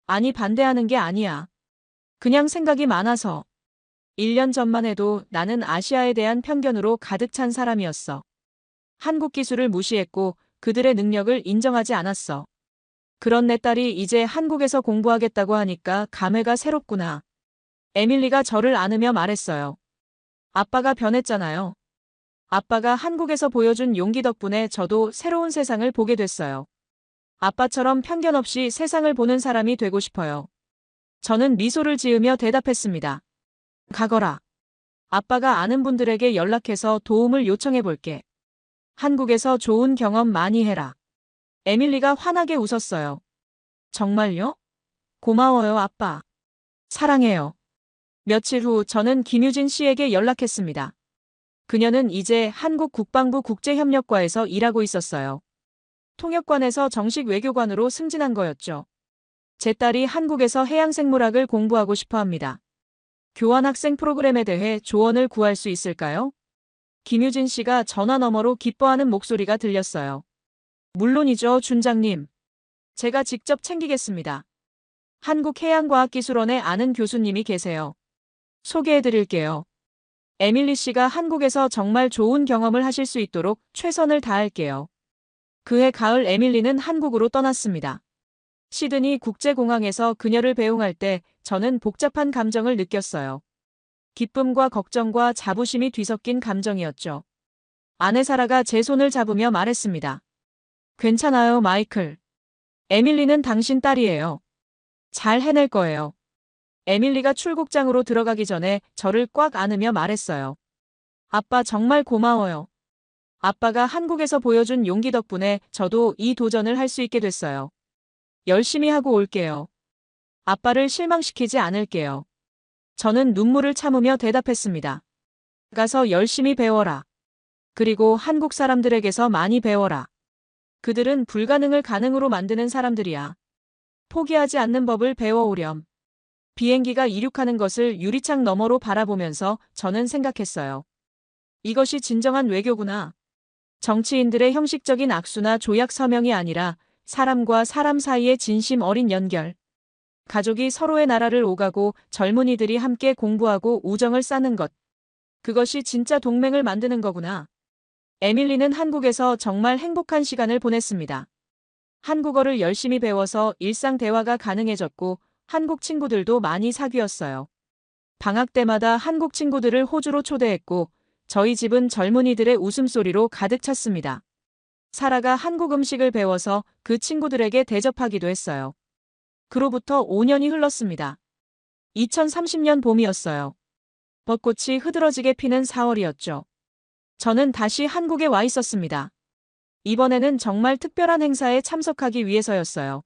아니 반대하는 게 아니야. 그냥 생각이 많아서. 1년 전만 해도 나는 아시아에 대한 편견으로 가득 찬 사람이었어. 한국 기술을 무시했고 그들의 능력을 인정하지 않았어. 그런 내 딸이 이제 한국에서 공부하겠다고 하니까 감회가 새롭구나. 에밀리가 저를 안으며 말했어요. 아빠가 변했잖아요. 아빠가 한국에서 보여준 용기 덕분에 저도 새로운 세상을 보게 됐어요. 아빠처럼 편견 없이 세상을 보는 사람이 되고 싶어요. 저는 미소를 지으며 대답했습니다. 가거라. 아빠가 아는 분들에게 연락해서 도움을 요청해 볼게. 한국에서 좋은 경험 많이 해라. 에밀리가 환하게 웃었어요. 정말요? 고마워요, 아빠. 사랑해요. 며칠 후 저는 김유진 씨에게 연락했습니다. 그녀는 이제 한국 국방부 국제협력과에서 일하고 있었어요. 통역관에서 정식 외교관으로 승진한 거였죠. 제 딸이 한국에서 해양생물학을 공부하고 싶어 합니다. 교환학생 프로그램에 대해 조언을 구할 수 있을까요? 김유진 씨가 전화 너머로 기뻐하는 목소리가 들렸어요. 물론이죠, 준장님. 제가 직접 챙기겠습니다. 한국해양과학기술원에 아는 교수님이 계세요. 소개해드릴게요. 에밀리 씨가 한국에서 정말 좋은 경험을 하실 수 있도록 최선을 다할게요. 그해 가을 에밀리는 한국으로 떠났습니다. 시드니 국제공항에서 그녀를 배웅할 때 저는 복잡한 감정을 느꼈어요. 기쁨과 걱정과 자부심이 뒤섞인 감정이었죠. 아내 사라가 제 손을 잡으며 말했습니다. 괜찮아요, 마이클. 에밀리는 당신 딸이에요. 잘 해낼 거예요. 에밀리가 출국장으로 들어가기 전에 저를 꽉 안으며 말했어요. 아빠 정말 고마워요. 아빠가 한국에서 보여준 용기 덕분에 저도 이 도전을 할 수 있게 됐어요. 열심히 하고 올게요. 아빠를 실망시키지 않을게요. 저는 눈물을 참으며 대답했습니다. 가서 열심히 배워라. 그리고 한국 사람들에게서 많이 배워라. 그들은 불가능을 가능으로 만드는 사람들이야. 포기하지 않는 법을 배워오렴. 비행기가 이륙하는 것을 유리창 너머로 바라보면서 저는 생각했어요. 이것이 진정한 외교구나. 정치인들의 형식적인 악수나 조약 서명이 아니라 사람과 사람 사이의 진심 어린 연결. 가족이 서로의 나라를 오가고 젊은이들이 함께 공부하고 우정을 쌓는 것. 그것이 진짜 동맹을 만드는 거구나. 에밀리는 한국에서 정말 행복한 시간을 보냈습니다. 한국어를 열심히 배워서 일상 대화가 가능해졌고 한국 친구들도 많이 사귀었어요. 방학 때마다 한국 친구들을 호주로 초대했고 저희 집은 젊은이들의 웃음소리로 가득 찼습니다. 사라가 한국 음식을 배워서 그 친구들에게 대접하기도 했어요. 그로부터 5년이 흘렀습니다. 2030년 봄이었어요. 벚꽃이 흐드러지게 피는 4월이었죠. 저는 다시 한국에 와 있었습니다. 이번에는 정말 특별한 행사에 참석하기 위해서였어요.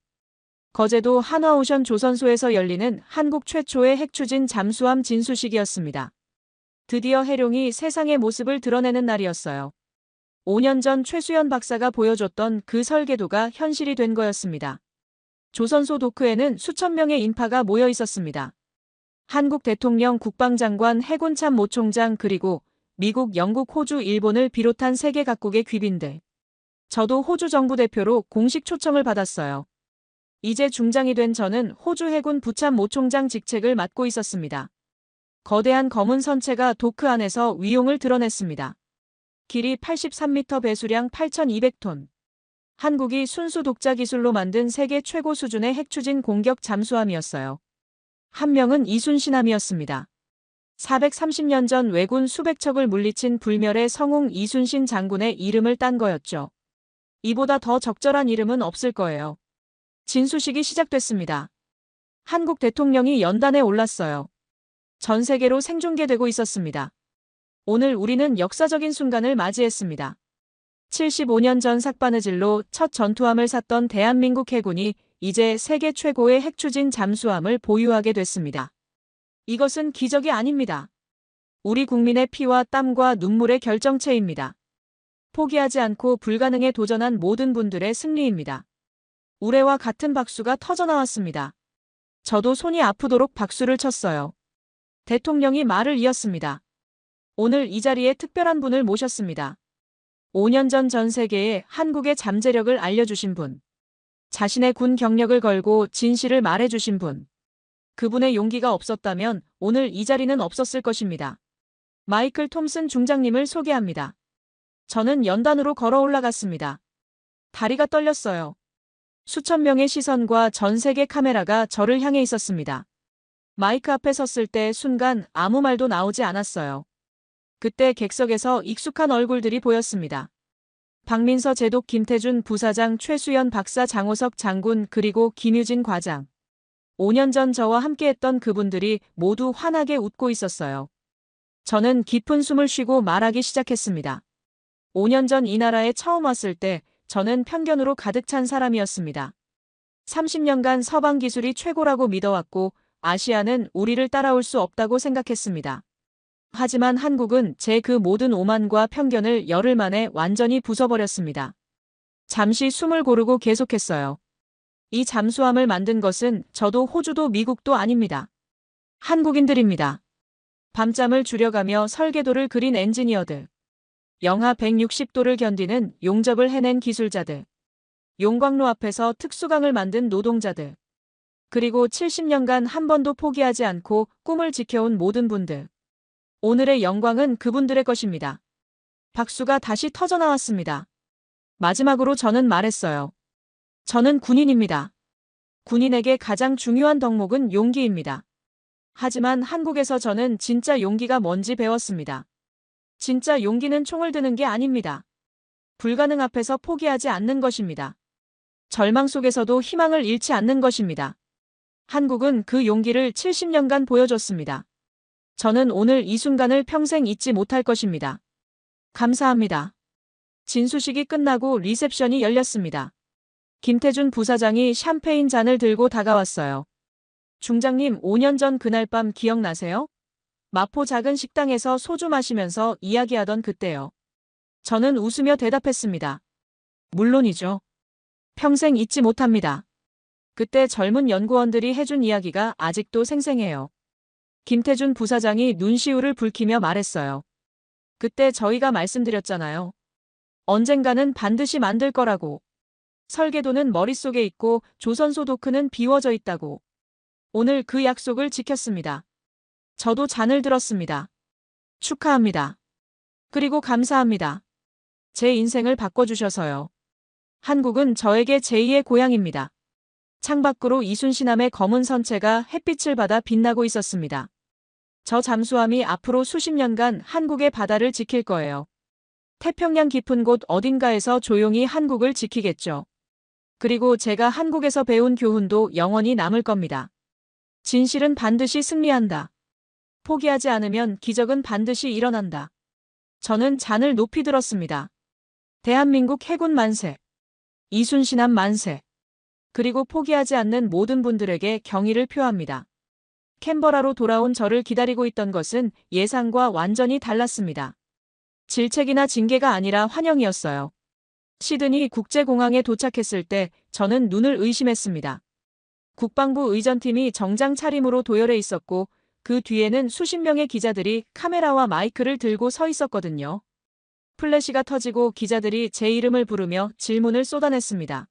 거제도 한화오션 조선소에서 열리는 한국 최초의 핵추진 잠수함 진수식이었습니다. 드디어 해룡이 세상의 모습을 드러내는 날이었어요. 5년 전 최수연 박사가 보여줬던 그 설계도가 현실이 된 거였습니다. 조선소 도크에는 수천 명의 인파가 모여 있었습니다. 한국 대통령, 국방장관, 해군참모 총장 그리고 미국, 영국, 호주, 일본을 비롯한 세계 각국의 귀빈들. 저도 호주 정부 대표로 공식 초청을 받았어요. 이제 중장이 된 저는 호주 해군 부참모 총장 직책을 맡고 있었습니다. 거대한 검은 선체가 도크 안에서 위용을 드러냈습니다. 길이 83m, 배수량 8,200톤. 한국이 순수 독자 기술로 만든 세계 최고 수준의 핵추진 공격 잠수함이었어요. 한 명은 이순신함이었습니다. 430년 전 왜군 수백 척을 물리친 불멸의 성웅 이순신 장군의 이름을 딴 거였죠. 이보다 더 적절한 이름은 없을 거예요. 진수식이 시작됐습니다. 한국 대통령이 연단에 올랐어요. 전 세계로 생중계되고 있었습니다. 오늘 우리는 역사적인 순간을 맞이했습니다. 75년 전 삭바느질로 첫 전투함을 샀던 대한민국 해군이 이제 세계 최고의 핵추진 잠수함을 보유하게 됐습니다. 이것은 기적이 아닙니다. 우리 국민의 피와 땀과 눈물의 결정체입니다. 포기하지 않고 불가능에 도전한 모든 분들의 승리입니다. 우레와 같은 박수가 터져나왔습니다. 저도 손이 아프도록 박수를 쳤어요. 대통령이 말을 이었습니다. 오늘 이 자리에 특별한 분을 모셨습니다. 5년 전 전 세계에 한국의 잠재력을 알려주신 분. 자신의 군 경력을 걸고 진실을 말해주신 분. 그분의 용기가 없었다면 오늘 이 자리는 없었을 것입니다. 마이클 톰슨 중장님을 소개합니다. 저는 연단으로 걸어 올라갔습니다. 다리가 떨렸어요. 수천 명의 시선과 전 세계 카메라가 저를 향해 있었습니다. 마이크 앞에 섰을 때 순간 아무 말도 나오지 않았어요. 그때 객석에서 익숙한 얼굴들이 보였습니다. 박민서 제독, 김태준 부사장, 최수연 박사, 장호석 장군 그리고 김유진 과장. 5년 전 저와 함께했던 그분들이 모두 환하게 웃고 있었어요. 저는 깊은 숨을 쉬고 말하기 시작했습니다. 5년 전 이 나라에 처음 왔을 때 저는 편견으로 가득 찬 사람이었습니다. 30년간 서방 기술이 최고라고 믿어왔고 아시아는 우리를 따라올 수 없다고 생각했습니다. 하지만 한국은 제 그 모든 오만과 편견을 열흘 만에 완전히 부숴버렸습니다. 잠시 숨을 고르고 계속했어요. 이 잠수함을 만든 것은 저도 호주도 미국도 아닙니다. 한국인들입니다. 밤잠을 줄여가며 설계도를 그린 엔지니어들. 영하 160도를 견디는 용접을 해낸 기술자들. 용광로 앞에서 특수강을 만든 노동자들. 그리고 70년간 한 번도 포기하지 않고 꿈을 지켜온 모든 분들. 오늘의 영광은 그분들의 것입니다. 박수가 다시 터져나왔습니다. 마지막으로 저는 말했어요. 저는 군인입니다. 군인에게 가장 중요한 덕목은 용기입니다. 하지만 한국에서 저는 진짜 용기가 뭔지 배웠습니다. 진짜 용기는 총을 드는 게 아닙니다. 불가능 앞에서 포기하지 않는 것입니다. 절망 속에서도 희망을 잃지 않는 것입니다. 한국은 그 용기를 70년간 보여줬습니다. 저는 오늘 이 순간을 평생 잊지 못할 것입니다. 감사합니다. 진수식이 끝나고 리셉션이 열렸습니다. 김태준 부사장이 샴페인 잔을 들고 다가왔어요. 중장님, 5년 전 그날 밤 기억나세요? 마포 작은 식당에서 소주 마시면서 이야기하던 그때요. 저는 웃으며 대답했습니다. 물론이죠. 평생 잊지 못합니다. 그때 젊은 연구원들이 해준 이야기가 아직도 생생해요. 김태준 부사장이 눈시울을 붉히며 말했어요. 그때 저희가 말씀드렸잖아요. 언젠가는 반드시 만들 거라고. 설계도는 머릿속에 있고 조선소 도크는 비워져 있다고. 오늘 그 약속을 지켰습니다. 저도 잔을 들었습니다. 축하합니다. 그리고 감사합니다. 제 인생을 바꿔주셔서요. 한국은 저에게 제2의 고향입니다. 창밖으로 이순신함의 검은 선체가 햇빛을 받아 빛나고 있었습니다. 저 잠수함이 앞으로 수십 년간 한국의 바다를 지킬 거예요. 태평양 깊은 곳 어딘가에서 조용히 한국을 지키겠죠. 그리고 제가 한국에서 배운 교훈도 영원히 남을 겁니다. 진실은 반드시 승리한다. 포기하지 않으면 기적은 반드시 일어난다. 저는 잔을 높이 들었습니다. 대한민국 해군 만세. 이순신함 만세. 그리고 포기하지 않는 모든 분들에게 경의를 표합니다. 캔버라로 돌아온 저를 기다리고 있던 것은 예상과 완전히 달랐습니다. 질책이나 징계가 아니라 환영이었어요. 시드니 국제공항에 도착했을 때 저는 눈을 의심했습니다. 국방부 의전팀이 정장 차림으로 도열해 있었고 그 뒤에는 수십 명의 기자들이 카메라와 마이크를 들고 서 있었거든요. 플래시가 터지고 기자들이 제 이름을 부르며 질문을 쏟아냈습니다.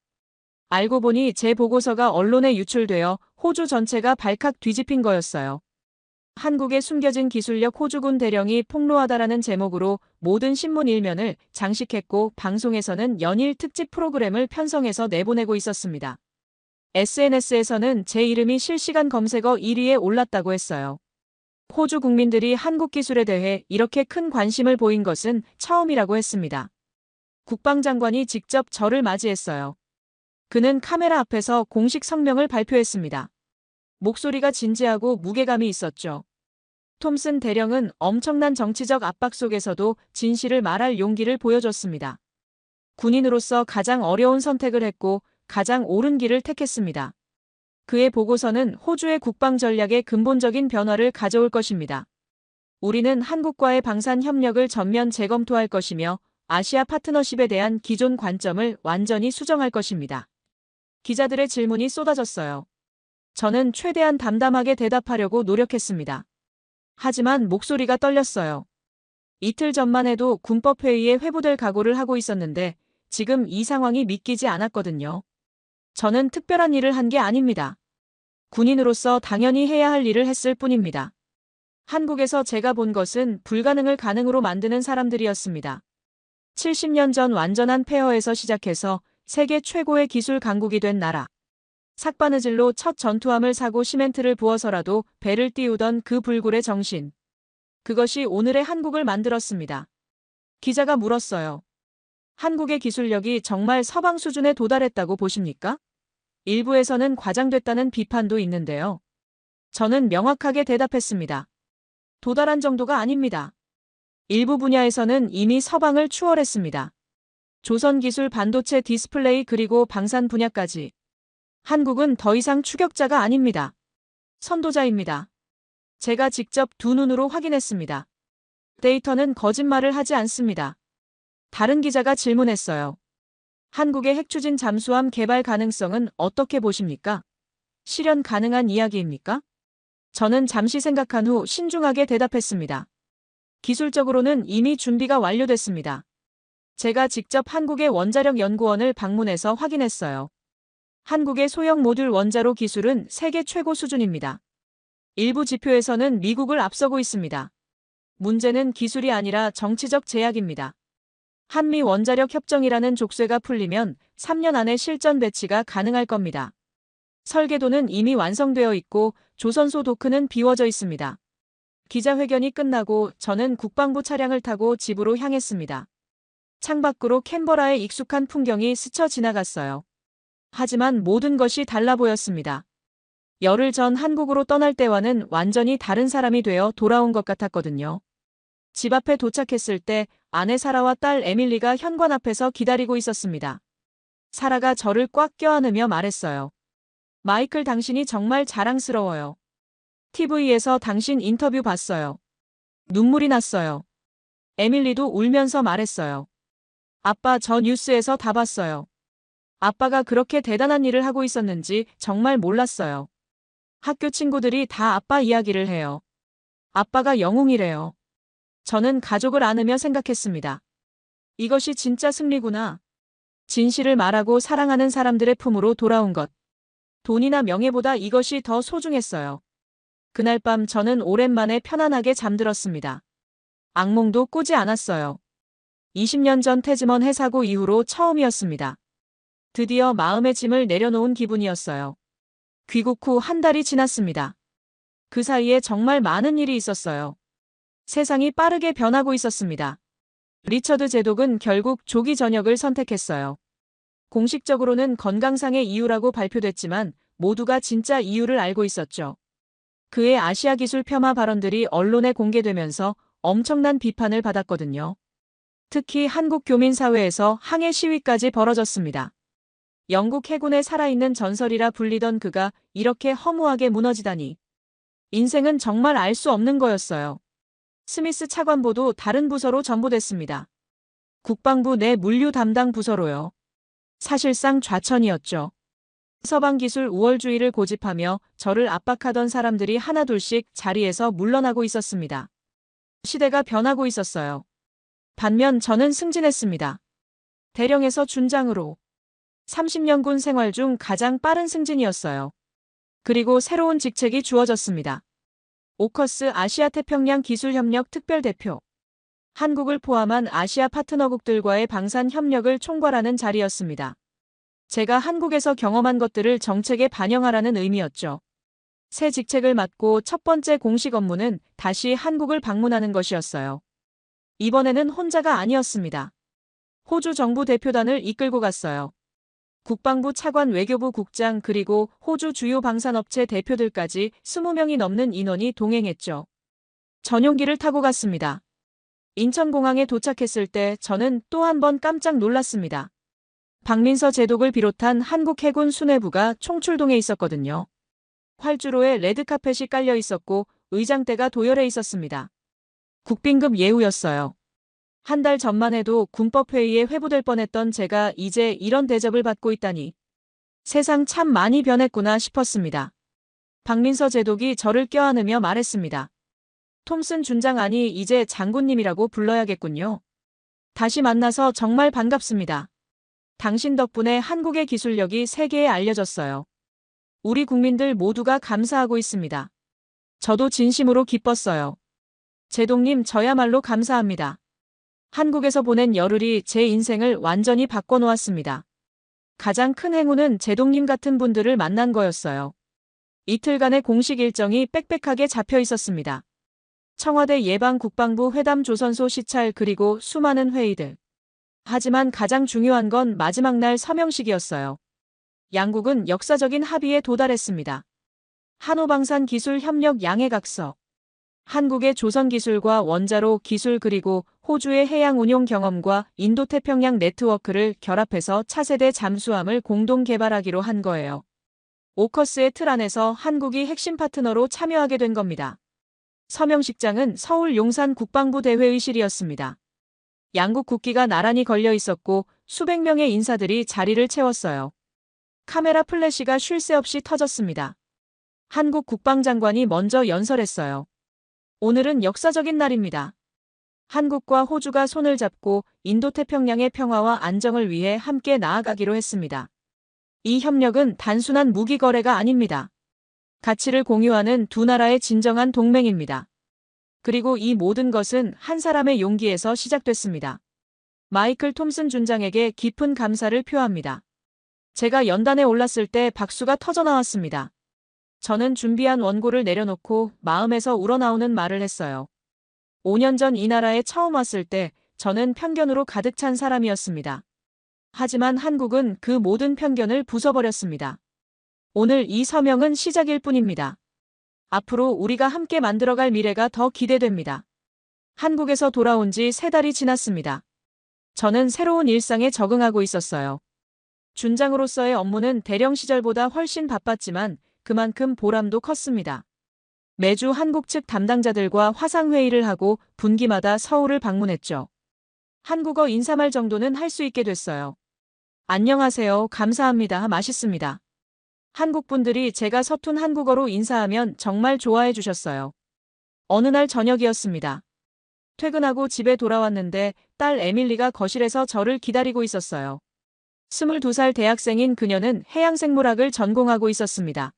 알고 보니 제 보고서가 언론에 유출되어 호주 전체가 발칵 뒤집힌 거였어요. 한국의 숨겨진 기술력 호주군 대령이 폭로하다라는 제목으로 모든 신문 일면을 장식했고 방송에서는 연일 특집 프로그램을 편성해서 내보내고 있었습니다. SNS에서는 제 이름이 실시간 검색어 1위에 올랐다고 했어요. 호주 국민들이 한국 기술에 대해 이렇게 큰 관심을 보인 것은 처음이라고 했습니다. 국방장관이 직접 저를 맞이했어요. 그는 카메라 앞에서 공식 성명을 발표했습니다. 목소리가 진지하고 무게감이 있었죠. 톰슨 대령은 엄청난 정치적 압박 속에서도 진실을 말할 용기를 보여줬습니다. 군인으로서 가장 어려운 선택을 했고 가장 옳은 길을 택했습니다. 그의 보고서는 호주의 국방 전략의 근본적인 변화를 가져올 것입니다. 우리는 한국과의 방산 협력을 전면 재검토할 것이며 아시아 파트너십에 대한 기존 관점을 완전히 수정할 것입니다. 기자들의 질문이 쏟아졌어요. 저는 최대한 담담하게 대답하려고 노력했습니다. 하지만 목소리가 떨렸어요. 이틀 전만 해도 군법회의에 회부될 각오를 하고 있었는데 지금 이 상황이 믿기지 않았거든요. 저는 특별한 일을 한 게 아닙니다. 군인으로서 당연히 해야 할 일을 했을 뿐입니다. 한국에서 제가 본 것은 불가능을 가능으로 만드는 사람들이었습니다. 70년 전 완전한 폐허에서 시작해서 세계 최고의 기술 강국이 된 나라. 삭바느질로 첫 전투함을 사고 시멘트를 부어서라도 배를 띄우던 그 불굴의 정신. 그것이 오늘의 한국을 만들었습니다. 기자가 물었어요. 한국의 기술력이 정말 서방 수준에 도달했다고 보십니까? 일부에서는 과장됐다는 비판도 있는데요. 저는 명확하게 대답했습니다. 도달한 정도가 아닙니다. 일부 분야에서는 이미 서방을 추월했습니다. 조선기술 반도체 디스플레이 그리고 방산 분야까지. 한국은 더 이상 추격자가 아닙니다. 선도자입니다. 제가 직접 두 눈으로 확인했습니다. 데이터는 거짓말을 하지 않습니다. 다른 기자가 질문했어요. 한국의 핵추진 잠수함 개발 가능성은 어떻게 보십니까? 실현 가능한 이야기입니까? 저는 잠시 생각한 후 신중하게 대답했습니다. 기술적으로는 이미 준비가 완료됐습니다. 제가 직접 한국의 원자력 연구원을 방문해서 확인했어요. 한국의 소형 모듈 원자로 기술은 세계 최고 수준입니다. 일부 지표에서는 미국을 앞서고 있습니다. 문제는 기술이 아니라 정치적 제약입니다. 한미 원자력 협정이라는 족쇄가 풀리면 3년 안에 실전 배치가 가능할 겁니다. 설계도는 이미 완성되어 있고 조선소 도크는 비워져 있습니다. 기자회견이 끝나고 저는 국방부 차량을 타고 집으로 향했습니다. 창밖으로 캔버라의 익숙한 풍경이 스쳐 지나갔어요. 하지만 모든 것이 달라 보였습니다. 열흘 전 한국으로 떠날 때와는 완전히 다른 사람이 되어 돌아온 것 같았거든요. 집 앞에 도착했을 때 아내 사라와 딸 에밀리가 현관 앞에서 기다리고 있었습니다. 사라가 저를 꽉 껴안으며 말했어요. 마이클, 당신이 정말 자랑스러워요. TV에서 당신 인터뷰 봤어요. 눈물이 났어요. 에밀리도 울면서 말했어요. 아빠, 저 뉴스에서 다 봤어요. 아빠가 그렇게 대단한 일을 하고 있었는지 정말 몰랐어요. 학교 친구들이 다 아빠 이야기를 해요. 아빠가 영웅이래요. 저는 가족을 안으며 생각했습니다. 이것이 진짜 승리구나. 진실을 말하고 사랑하는 사람들의 품으로 돌아온 것. 돈이나 명예보다 이것이 더 소중했어요. 그날 밤 저는 오랜만에 편안하게 잠들었습니다. 악몽도 꾸지 않았어요. 20년 전 태즈먼 해사고 이후로 처음이었습니다. 드디어 마음의 짐을 내려놓은 기분이었어요. 귀국 후 한 달이 지났습니다. 그 사이에 정말 많은 일이 있었어요. 세상이 빠르게 변하고 있었습니다. 리처드 제독은 결국 조기 전역을 선택했어요. 공식적으로는 건강상의 이유라고 발표됐지만 모두가 진짜 이유를 알고 있었죠. 그의 아시아 기술 폄하 발언들이 언론에 공개되면서 엄청난 비판을 받았거든요. 특히 한국 교민사회에서 항해 시위까지 벌어졌습니다. 영국 해군의 살아있는 전설이라 불리던 그가 이렇게 허무하게 무너지다니. 인생은 정말 알 수 없는 거였어요. 스미스 차관보도 다른 부서로 전보됐습니다. 국방부 내 물류 담당 부서로요. 사실상 좌천이었죠. 서방기술 우월주의를 고집하며 저를 압박하던 사람들이 하나둘씩 자리에서 물러나고 있었습니다. 시대가 변하고 있었어요. 반면 저는 승진했습니다. 대령에서 준장으로. 30년 군 생활 중 가장 빠른 승진이었어요. 그리고 새로운 직책이 주어졌습니다. 오커스 아시아 태평양 기술협력 특별대표. 한국을 포함한 아시아 파트너국들과의 방산 협력을 총괄하는 자리였습니다. 제가 한국에서 경험한 것들을 정책에 반영하라는 의미였죠. 새 직책을 맡고 첫 번째 공식 업무는 다시 한국을 방문하는 것이었어요. 이번에는 혼자가 아니었습니다. 호주 정부 대표단을 이끌고 갔어요. 국방부 차관, 외교부 국장, 그리고 호주 주요 방산업체 대표들까지 20명이 넘는 인원이 동행했죠. 전용기를 타고 갔습니다. 인천공항에 도착했을 때 저는 또 한 번 깜짝 놀랐습니다. 박민서 제독을 비롯한 한국 해군 수뇌부가 총출동해 있었거든요. 활주로에 레드카펫이 깔려 있었고 의장대가 도열해 있었습니다. 국빈급 예우였어요. 한 달 전만 해도 군법회의에 회부될 뻔했던 제가 이제 이런 대접을 받고 있다니. 세상 참 많이 변했구나 싶었습니다. 박민서 제독이 저를 껴안으며 말했습니다. 톰슨 준장, 아니 이제 장군님이라고 불러야겠군요. 다시 만나서 정말 반갑습니다. 당신 덕분에 한국의 기술력이 세계에 알려졌어요. 우리 국민들 모두가 감사하고 있습니다. 저도 진심으로 기뻤어요. 제독님, 저야말로 감사합니다. 한국에서 보낸 열흘이 제 인생을 완전히 바꿔놓았습니다. 가장 큰 행운은 제독님 같은 분들을 만난 거였어요. 이틀간의 공식 일정이 빽빽하게 잡혀 있었습니다. 청와대 예방국방부 회담, 조선소 시찰, 그리고 수많은 회의들. 하지만 가장 중요한 건 마지막 날 서명식이었어요. 양국은 역사적인 합의에 도달했습니다. 한호방산 기술 협력 양해각서. 한국의 조선기술과 원자로 기술, 그리고 호주의 해양 운용 경험과 인도태평양 네트워크를 결합해서 차세대 잠수함을 공동 개발하기로 한 거예요. 오커스의 틀 안에서 한국이 핵심 파트너로 참여하게 된 겁니다. 서명식장은 서울 용산 국방부 대회의실이었습니다. 양국 국기가 나란히 걸려 있었고 수백 명의 인사들이 자리를 채웠어요. 카메라 플래시가 쉴 새 없이 터졌습니다. 한국 국방장관이 먼저 연설했어요. 오늘은 역사적인 날입니다. 한국과 호주가 손을 잡고 인도태평양의 평화와 안정을 위해 함께 나아가기로 했습니다. 이 협력은 단순한 무기 거래가 아닙니다. 가치를 공유하는 두 나라의 진정한 동맹입니다. 그리고 이 모든 것은 한 사람의 용기에서 시작됐습니다. 마이클 톰슨 준장에게 깊은 감사를 표합니다. 제가 연단에 올랐을 때 박수가 터져나왔습니다. 저는 준비한 원고를 내려놓고 마음에서 우러나오는 말을 했어요. 5년 전 이 나라에 처음 왔을 때 저는 편견으로 가득 찬 사람이었습니다. 하지만 한국은 그 모든 편견을 부숴버렸습니다. 오늘 이 서명은 시작일 뿐입니다. 앞으로 우리가 함께 만들어갈 미래가 더 기대됩니다. 한국에서 돌아온 지 3달이 지났습니다. 저는 새로운 일상에 적응하고 있었어요. 준장으로서의 업무는 대령 시절보다 훨씬 바빴지만 그만큼 보람도 컸습니다. 매주 한국 측 담당자들과 화상회의를 하고 분기마다 서울을 방문했죠. 한국어 인사말 정도는 할 수 있게 됐어요. 안녕하세요. 감사합니다. 맛있습니다. 한국 분들이 제가 서툰 한국어로 인사하면 정말 좋아해 주셨어요. 어느 날 저녁이었습니다. 퇴근하고 집에 돌아왔는데 딸 에밀리가 거실에서 저를 기다리고 있었어요. 22살 대학생인 그녀는 해양생물학을 전공하고 있었습니다.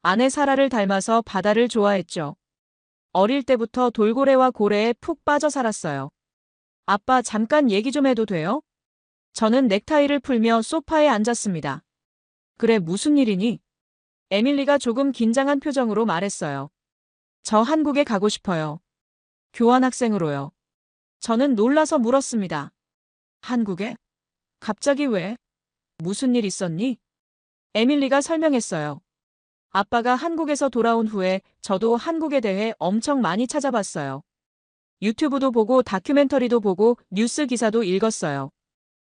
아내 사라를 닮아서 바다를 좋아했죠. 어릴 때부터 돌고래와 고래에 푹 빠져 살았어요. 아빠, 잠깐 얘기 좀 해도 돼요? 저는 넥타이를 풀며 소파에 앉았습니다. 그래, 무슨 일이니? 에밀리가 조금 긴장한 표정으로 말했어요. 저 한국에 가고 싶어요. 교환학생으로요. 저는 놀라서 물었습니다. 한국에? 갑자기 왜? 무슨 일 있었니? 에밀리가 설명했어요. 아빠가 한국에서 돌아온 후에 저도 한국에 대해 엄청 많이 찾아봤어요. 유튜브도 보고 다큐멘터리도 보고 뉴스 기사도 읽었어요.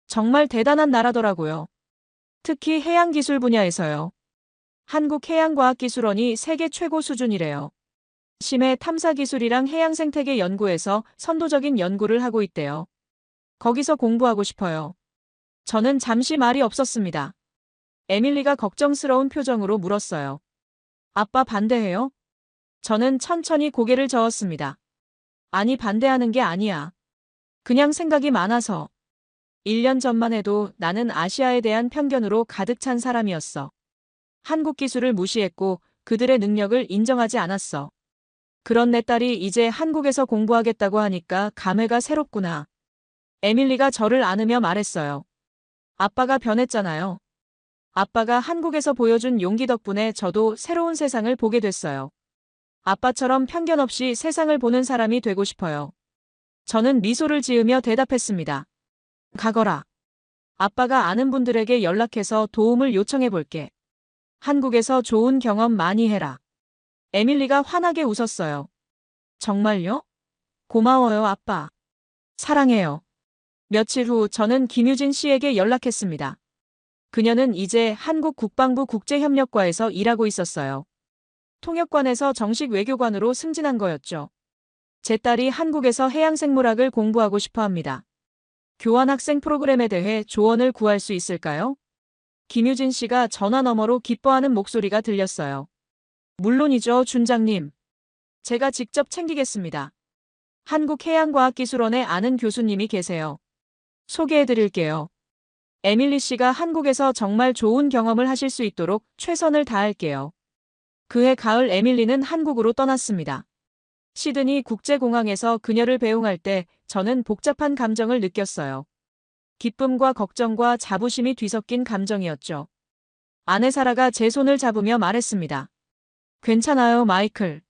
정말 대단한 나라더라고요. 특히 해양기술 분야에서요. 한국해양과학기술원이 세계 최고 수준이래요. 심해 탐사기술이랑 해양생태계 연구에서 선도적인 연구를 하고 있대요. 거기서 공부하고 싶어요. 저는 잠시 말이 없었습니다. 에밀리가 걱정스러운 표정으로 물었어요. 아빠 반대해요? 저는 천천히 고개를 저었습니다. 아니, 반대하는 게 아니야. 그냥 생각이 많아서. 1년 전만 해도 나는 아시아에 대한 편견으로 가득 찬 사람이었어. 한국 기술을 무시했고 그들의 능력을 인정하지 않았어. 그런 내 딸이 이제 한국에서 공부하겠다고 하니까 감회가 새롭구나. 에밀리가 저를 안으며 말했어요. 아빠가 변했잖아요. 아빠가 한국에서 보여준 용기 덕분에 저도 새로운 세상을 보게 됐어요. 아빠처럼 편견 없이 세상을 보는 사람이 되고 싶어요. 저는 미소를 지으며 대답했습니다. 가거라. 아빠가 아는 분들에게 연락해서 도움을 요청해 볼게. 한국에서 좋은 경험 많이 해라. 에밀리가 환하게 웃었어요. 정말요? 고마워요, 아빠. 사랑해요. 며칠 후 저는 김유진 씨에게 연락했습니다. 그녀는 이제 한국 국방부 국제협력과에서 일하고 있었어요. 통역관에서 정식 외교관으로 승진한 거였죠. 제 딸이 한국에서 해양생물학을 공부하고 싶어 합니다. 교환학생 프로그램에 대해 조언을 구할 수 있을까요? 김유진 씨가 전화 너머로 기뻐하는 목소리가 들렸어요. 물론이죠, 준장님. 제가 직접 챙기겠습니다. 한국해양과학기술원에 아는 교수님이 계세요. 소개해드릴게요. 에밀리 씨가 한국에서 정말 좋은 경험을 하실 수 있도록 최선을 다할게요. 그해 가을 에밀리는 한국으로 떠났습니다. 시드니 국제공항에서 그녀를 배웅할 때 저는 복잡한 감정을 느꼈어요. 기쁨과 걱정과 자부심이 뒤섞인 감정이었죠. 아내 사라가 제 손을 잡으며 말했습니다. 괜찮아요, 마이클.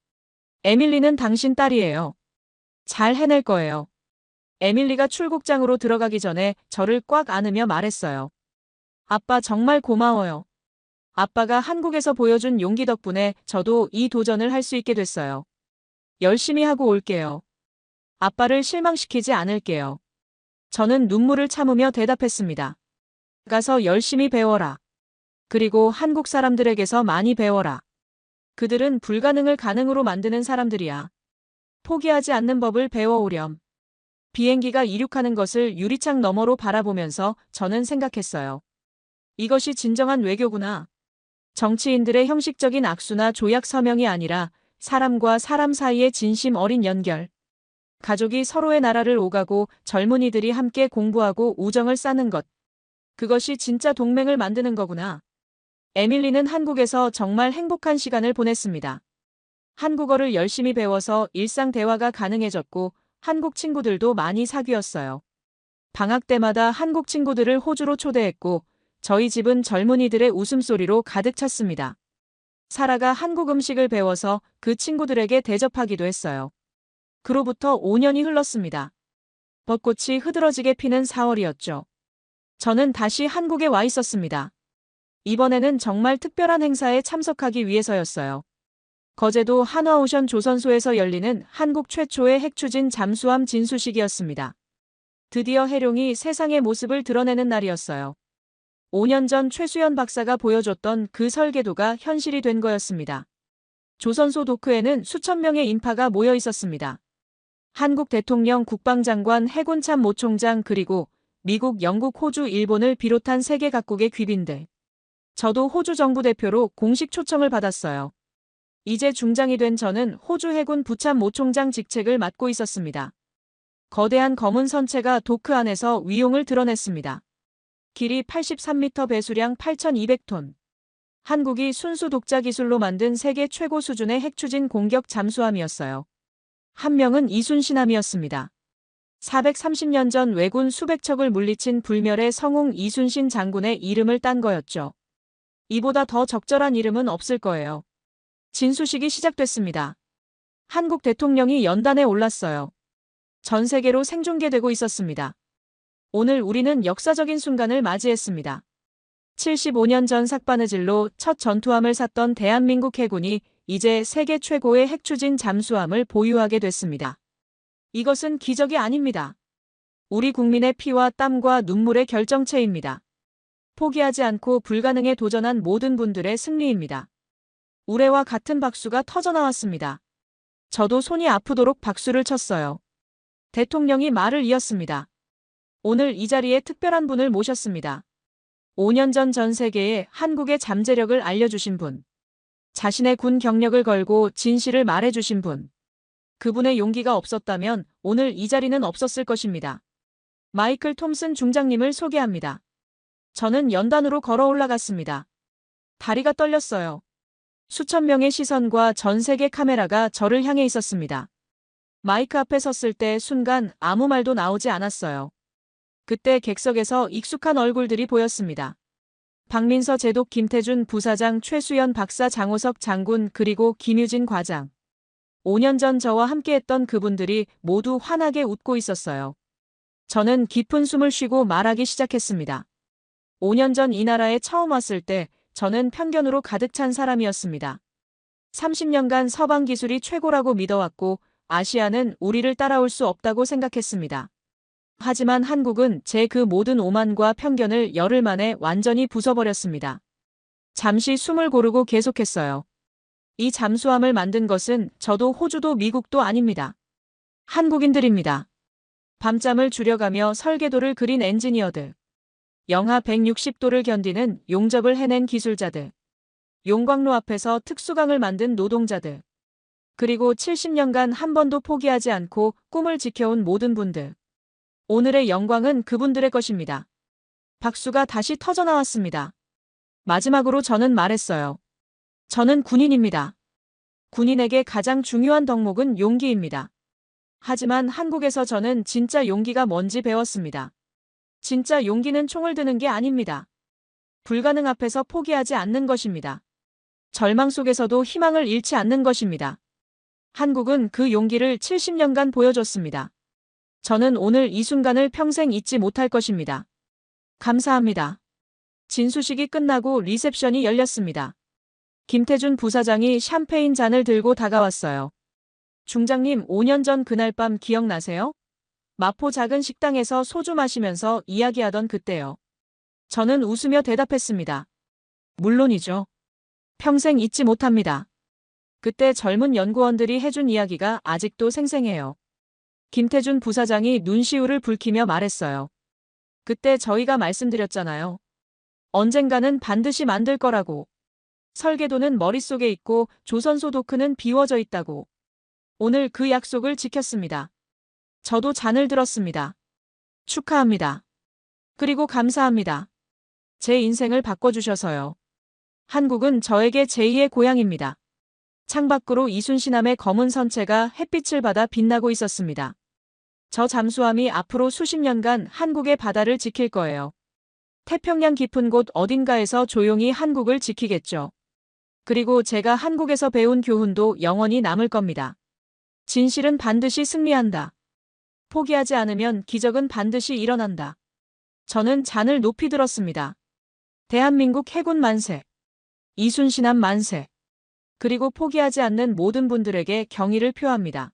에밀리는 당신 딸이에요. 잘 해낼 거예요. 에밀리가 출국장으로 들어가기 전에 저를 꽉 안으며 말했어요. 아빠 정말 고마워요. 아빠가 한국에서 보여준 용기 덕분에 저도 이 도전을 할 수 있게 됐어요. 열심히 하고 올게요. 아빠를 실망시키지 않을게요. 저는 눈물을 참으며 대답했습니다. 가서 열심히 배워라. 그리고 한국 사람들에게서 많이 배워라. 그들은 불가능을 가능으로 만드는 사람들이야. 포기하지 않는 법을 배워오렴. 비행기가 이륙하는 것을 유리창 너머로 바라보면서 저는 생각했어요. 이것이 진정한 외교구나. 정치인들의 형식적인 악수나 조약 서명이 아니라 사람과 사람 사이의 진심 어린 연결. 가족이 서로의 나라를 오가고 젊은이들이 함께 공부하고 우정을 쌓는 것. 그것이 진짜 동맹을 만드는 거구나. 에밀리는 한국에서 정말 행복한 시간을 보냈습니다. 한국어를 열심히 배워서 일상 대화가 가능해졌고 한국 친구들도 많이 사귀었어요. 방학 때마다 한국 친구들을 호주로 초대했고 저희 집은 젊은이들의 웃음소리로 가득 찼습니다. 사라가 한국 음식을 배워서 그 친구들에게 대접하기도 했어요. 그로부터 5년이 흘렀습니다. 벚꽃이 흐드러지게 피는 4월이었죠. 저는 다시 한국에 와 있었습니다. 이번에는 정말 특별한 행사에 참석하기 위해서였어요. 거제도 한화오션 조선소에서 열리는 한국 최초의 핵추진 잠수함 진수식이었습니다. 드디어 해룡이 세상의 모습을 드러내는 날이었어요. 5년 전 최수연 박사가 보여줬던 그 설계도가 현실이 된 거였습니다. 조선소 도크에는 수천 명의 인파가 모여 있었습니다. 한국 대통령, 국방장관, 해군 참모 총장 그리고 미국, 영국, 호주, 일본을 비롯한 세계 각국의 귀빈들. 저도 호주 정부 대표로 공식 초청을 받았어요. 이제 중장이 된 저는 호주 해군 부참모 총장 직책을 맡고 있었습니다. 거대한 검은 선체가 도크 안에서 위용을 드러냈습니다. 길이 83m, 배수량 8,200톤. 한국이 순수 독자 기술로 만든 세계 최고 수준의 핵추진 공격 잠수함이었어요. 한 명은 이순신함이었습니다. 430년 전 왜군 수백 척을 물리친 불멸의 성웅 이순신 장군의 이름을 딴 거였죠. 이보다 더 적절한 이름은 없을 거예요. 진수식이 시작됐습니다. 한국 대통령이 연단에 올랐어요. 전 세계로 생중계되고 있었습니다. 오늘 우리는 역사적인 순간을 맞이했습니다. 75년 전 삭바느질로 첫 전투함을 샀던 대한민국 해군이 이제 세계 최고의 핵추진 잠수함을 보유하게 됐습니다. 이것은 기적이 아닙니다. 우리 국민의 피와 땀과 눈물의 결정체입니다. 포기하지 않고 불가능에 도전한 모든 분들의 승리입니다. 우레와 같은 박수가 터져나왔습니다. 저도 손이 아프도록 박수를 쳤어요. 대통령이 말을 이었습니다. 오늘 이 자리에 특별한 분을 모셨습니다. 5년 전 전 세계에 한국의 잠재력을 알려주신 분. 자신의 군 경력을 걸고 진실을 말해주신 분. 그분의 용기가 없었다면 오늘 이 자리는 없었을 것입니다. 마이클 톰슨 중장님을 소개합니다. 저는 연단으로 걸어 올라갔습니다. 다리가 떨렸어요. 수천 명의 시선과 전 세계 카메라가 저를 향해 있었습니다. 마이크 앞에 섰을 때 순간 아무 말도 나오지 않았어요. 그때 객석에서 익숙한 얼굴들이 보였습니다. 박민서 제독, 김태준 부사장, 최수연 박사, 장호석 장군 그리고 김유진 과장. 5년 전 저와 함께했던 그분들이 모두 환하게 웃고 있었어요. 저는 깊은 숨을 쉬고 말하기 시작했습니다. 5년 전 이 나라에 처음 왔을 때 저는 편견으로 가득 찬 사람이었습니다. 30년간 서방 기술이 최고라고 믿어왔고 아시아는 우리를 따라올 수 없다고 생각했습니다. 하지만 한국은 제 그 모든 오만과 편견을 열흘 만에 완전히 부숴버렸습니다. 잠시 숨을 고르고 계속했어요. 이 잠수함을 만든 것은 저도 호주도 미국도 아닙니다. 한국인들입니다. 밤잠을 줄여가며 설계도를 그린 엔지니어들. 영하 160도를 견디는 용접을 해낸 기술자들. 용광로 앞에서 특수강을 만든 노동자들. 그리고 70년간 한 번도 포기하지 않고 꿈을 지켜온 모든 분들. 오늘의 영광은 그분들의 것입니다. 박수가 다시 터져나왔습니다. 마지막으로 저는 말했어요. 저는 군인입니다. 군인에게 가장 중요한 덕목은 용기입니다. 하지만 한국에서 저는 진짜 용기가 뭔지 배웠습니다. 진짜 용기는 총을 드는 게 아닙니다. 불가능 앞에서 포기하지 않는 것입니다. 절망 속에서도 희망을 잃지 않는 것입니다. 한국은 그 용기를 70년간 보여줬습니다. 저는 오늘 이 순간을 평생 잊지 못할 것입니다. 감사합니다. 진수식이 끝나고 리셉션이 열렸습니다. 김태준 부사장이 샴페인 잔을 들고 다가왔어요. 중장님, 5년 전 그날 밤 기억나세요? 마포 작은 식당에서 소주 마시면서 이야기하던 그때요. 저는 웃으며 대답했습니다. 물론이죠. 평생 잊지 못합니다. 그때 젊은 연구원들이 해준 이야기가 아직도 생생해요. 김태준 부사장이 눈시울을 붉히며 말했어요. 그때 저희가 말씀드렸잖아요. 언젠가는 반드시 만들 거라고. 설계도는 머릿속에 있고 조선소 도크는 비워져 있다고. 오늘 그 약속을 지켰습니다. 저도 잔을 들었습니다. 축하합니다. 그리고 감사합니다. 제 인생을 바꿔주셔서요. 한국은 저에게 제2의 고향입니다. 창밖으로 이순신함의 검은 선체가 햇빛을 받아 빛나고 있었습니다. 저 잠수함이 앞으로 수십 년간 한국의 바다를 지킬 거예요. 태평양 깊은 곳 어딘가에서 조용히 한국을 지키겠죠. 그리고 제가 한국에서 배운 교훈도 영원히 남을 겁니다. 진실은 반드시 승리한다. 포기하지 않으면 기적은 반드시 일어난다. 저는 잔을 높이 들었습니다. 대한민국 해군 만세. 이순신함 만세. 그리고 포기하지 않는 모든 분들에게 경의를 표합니다.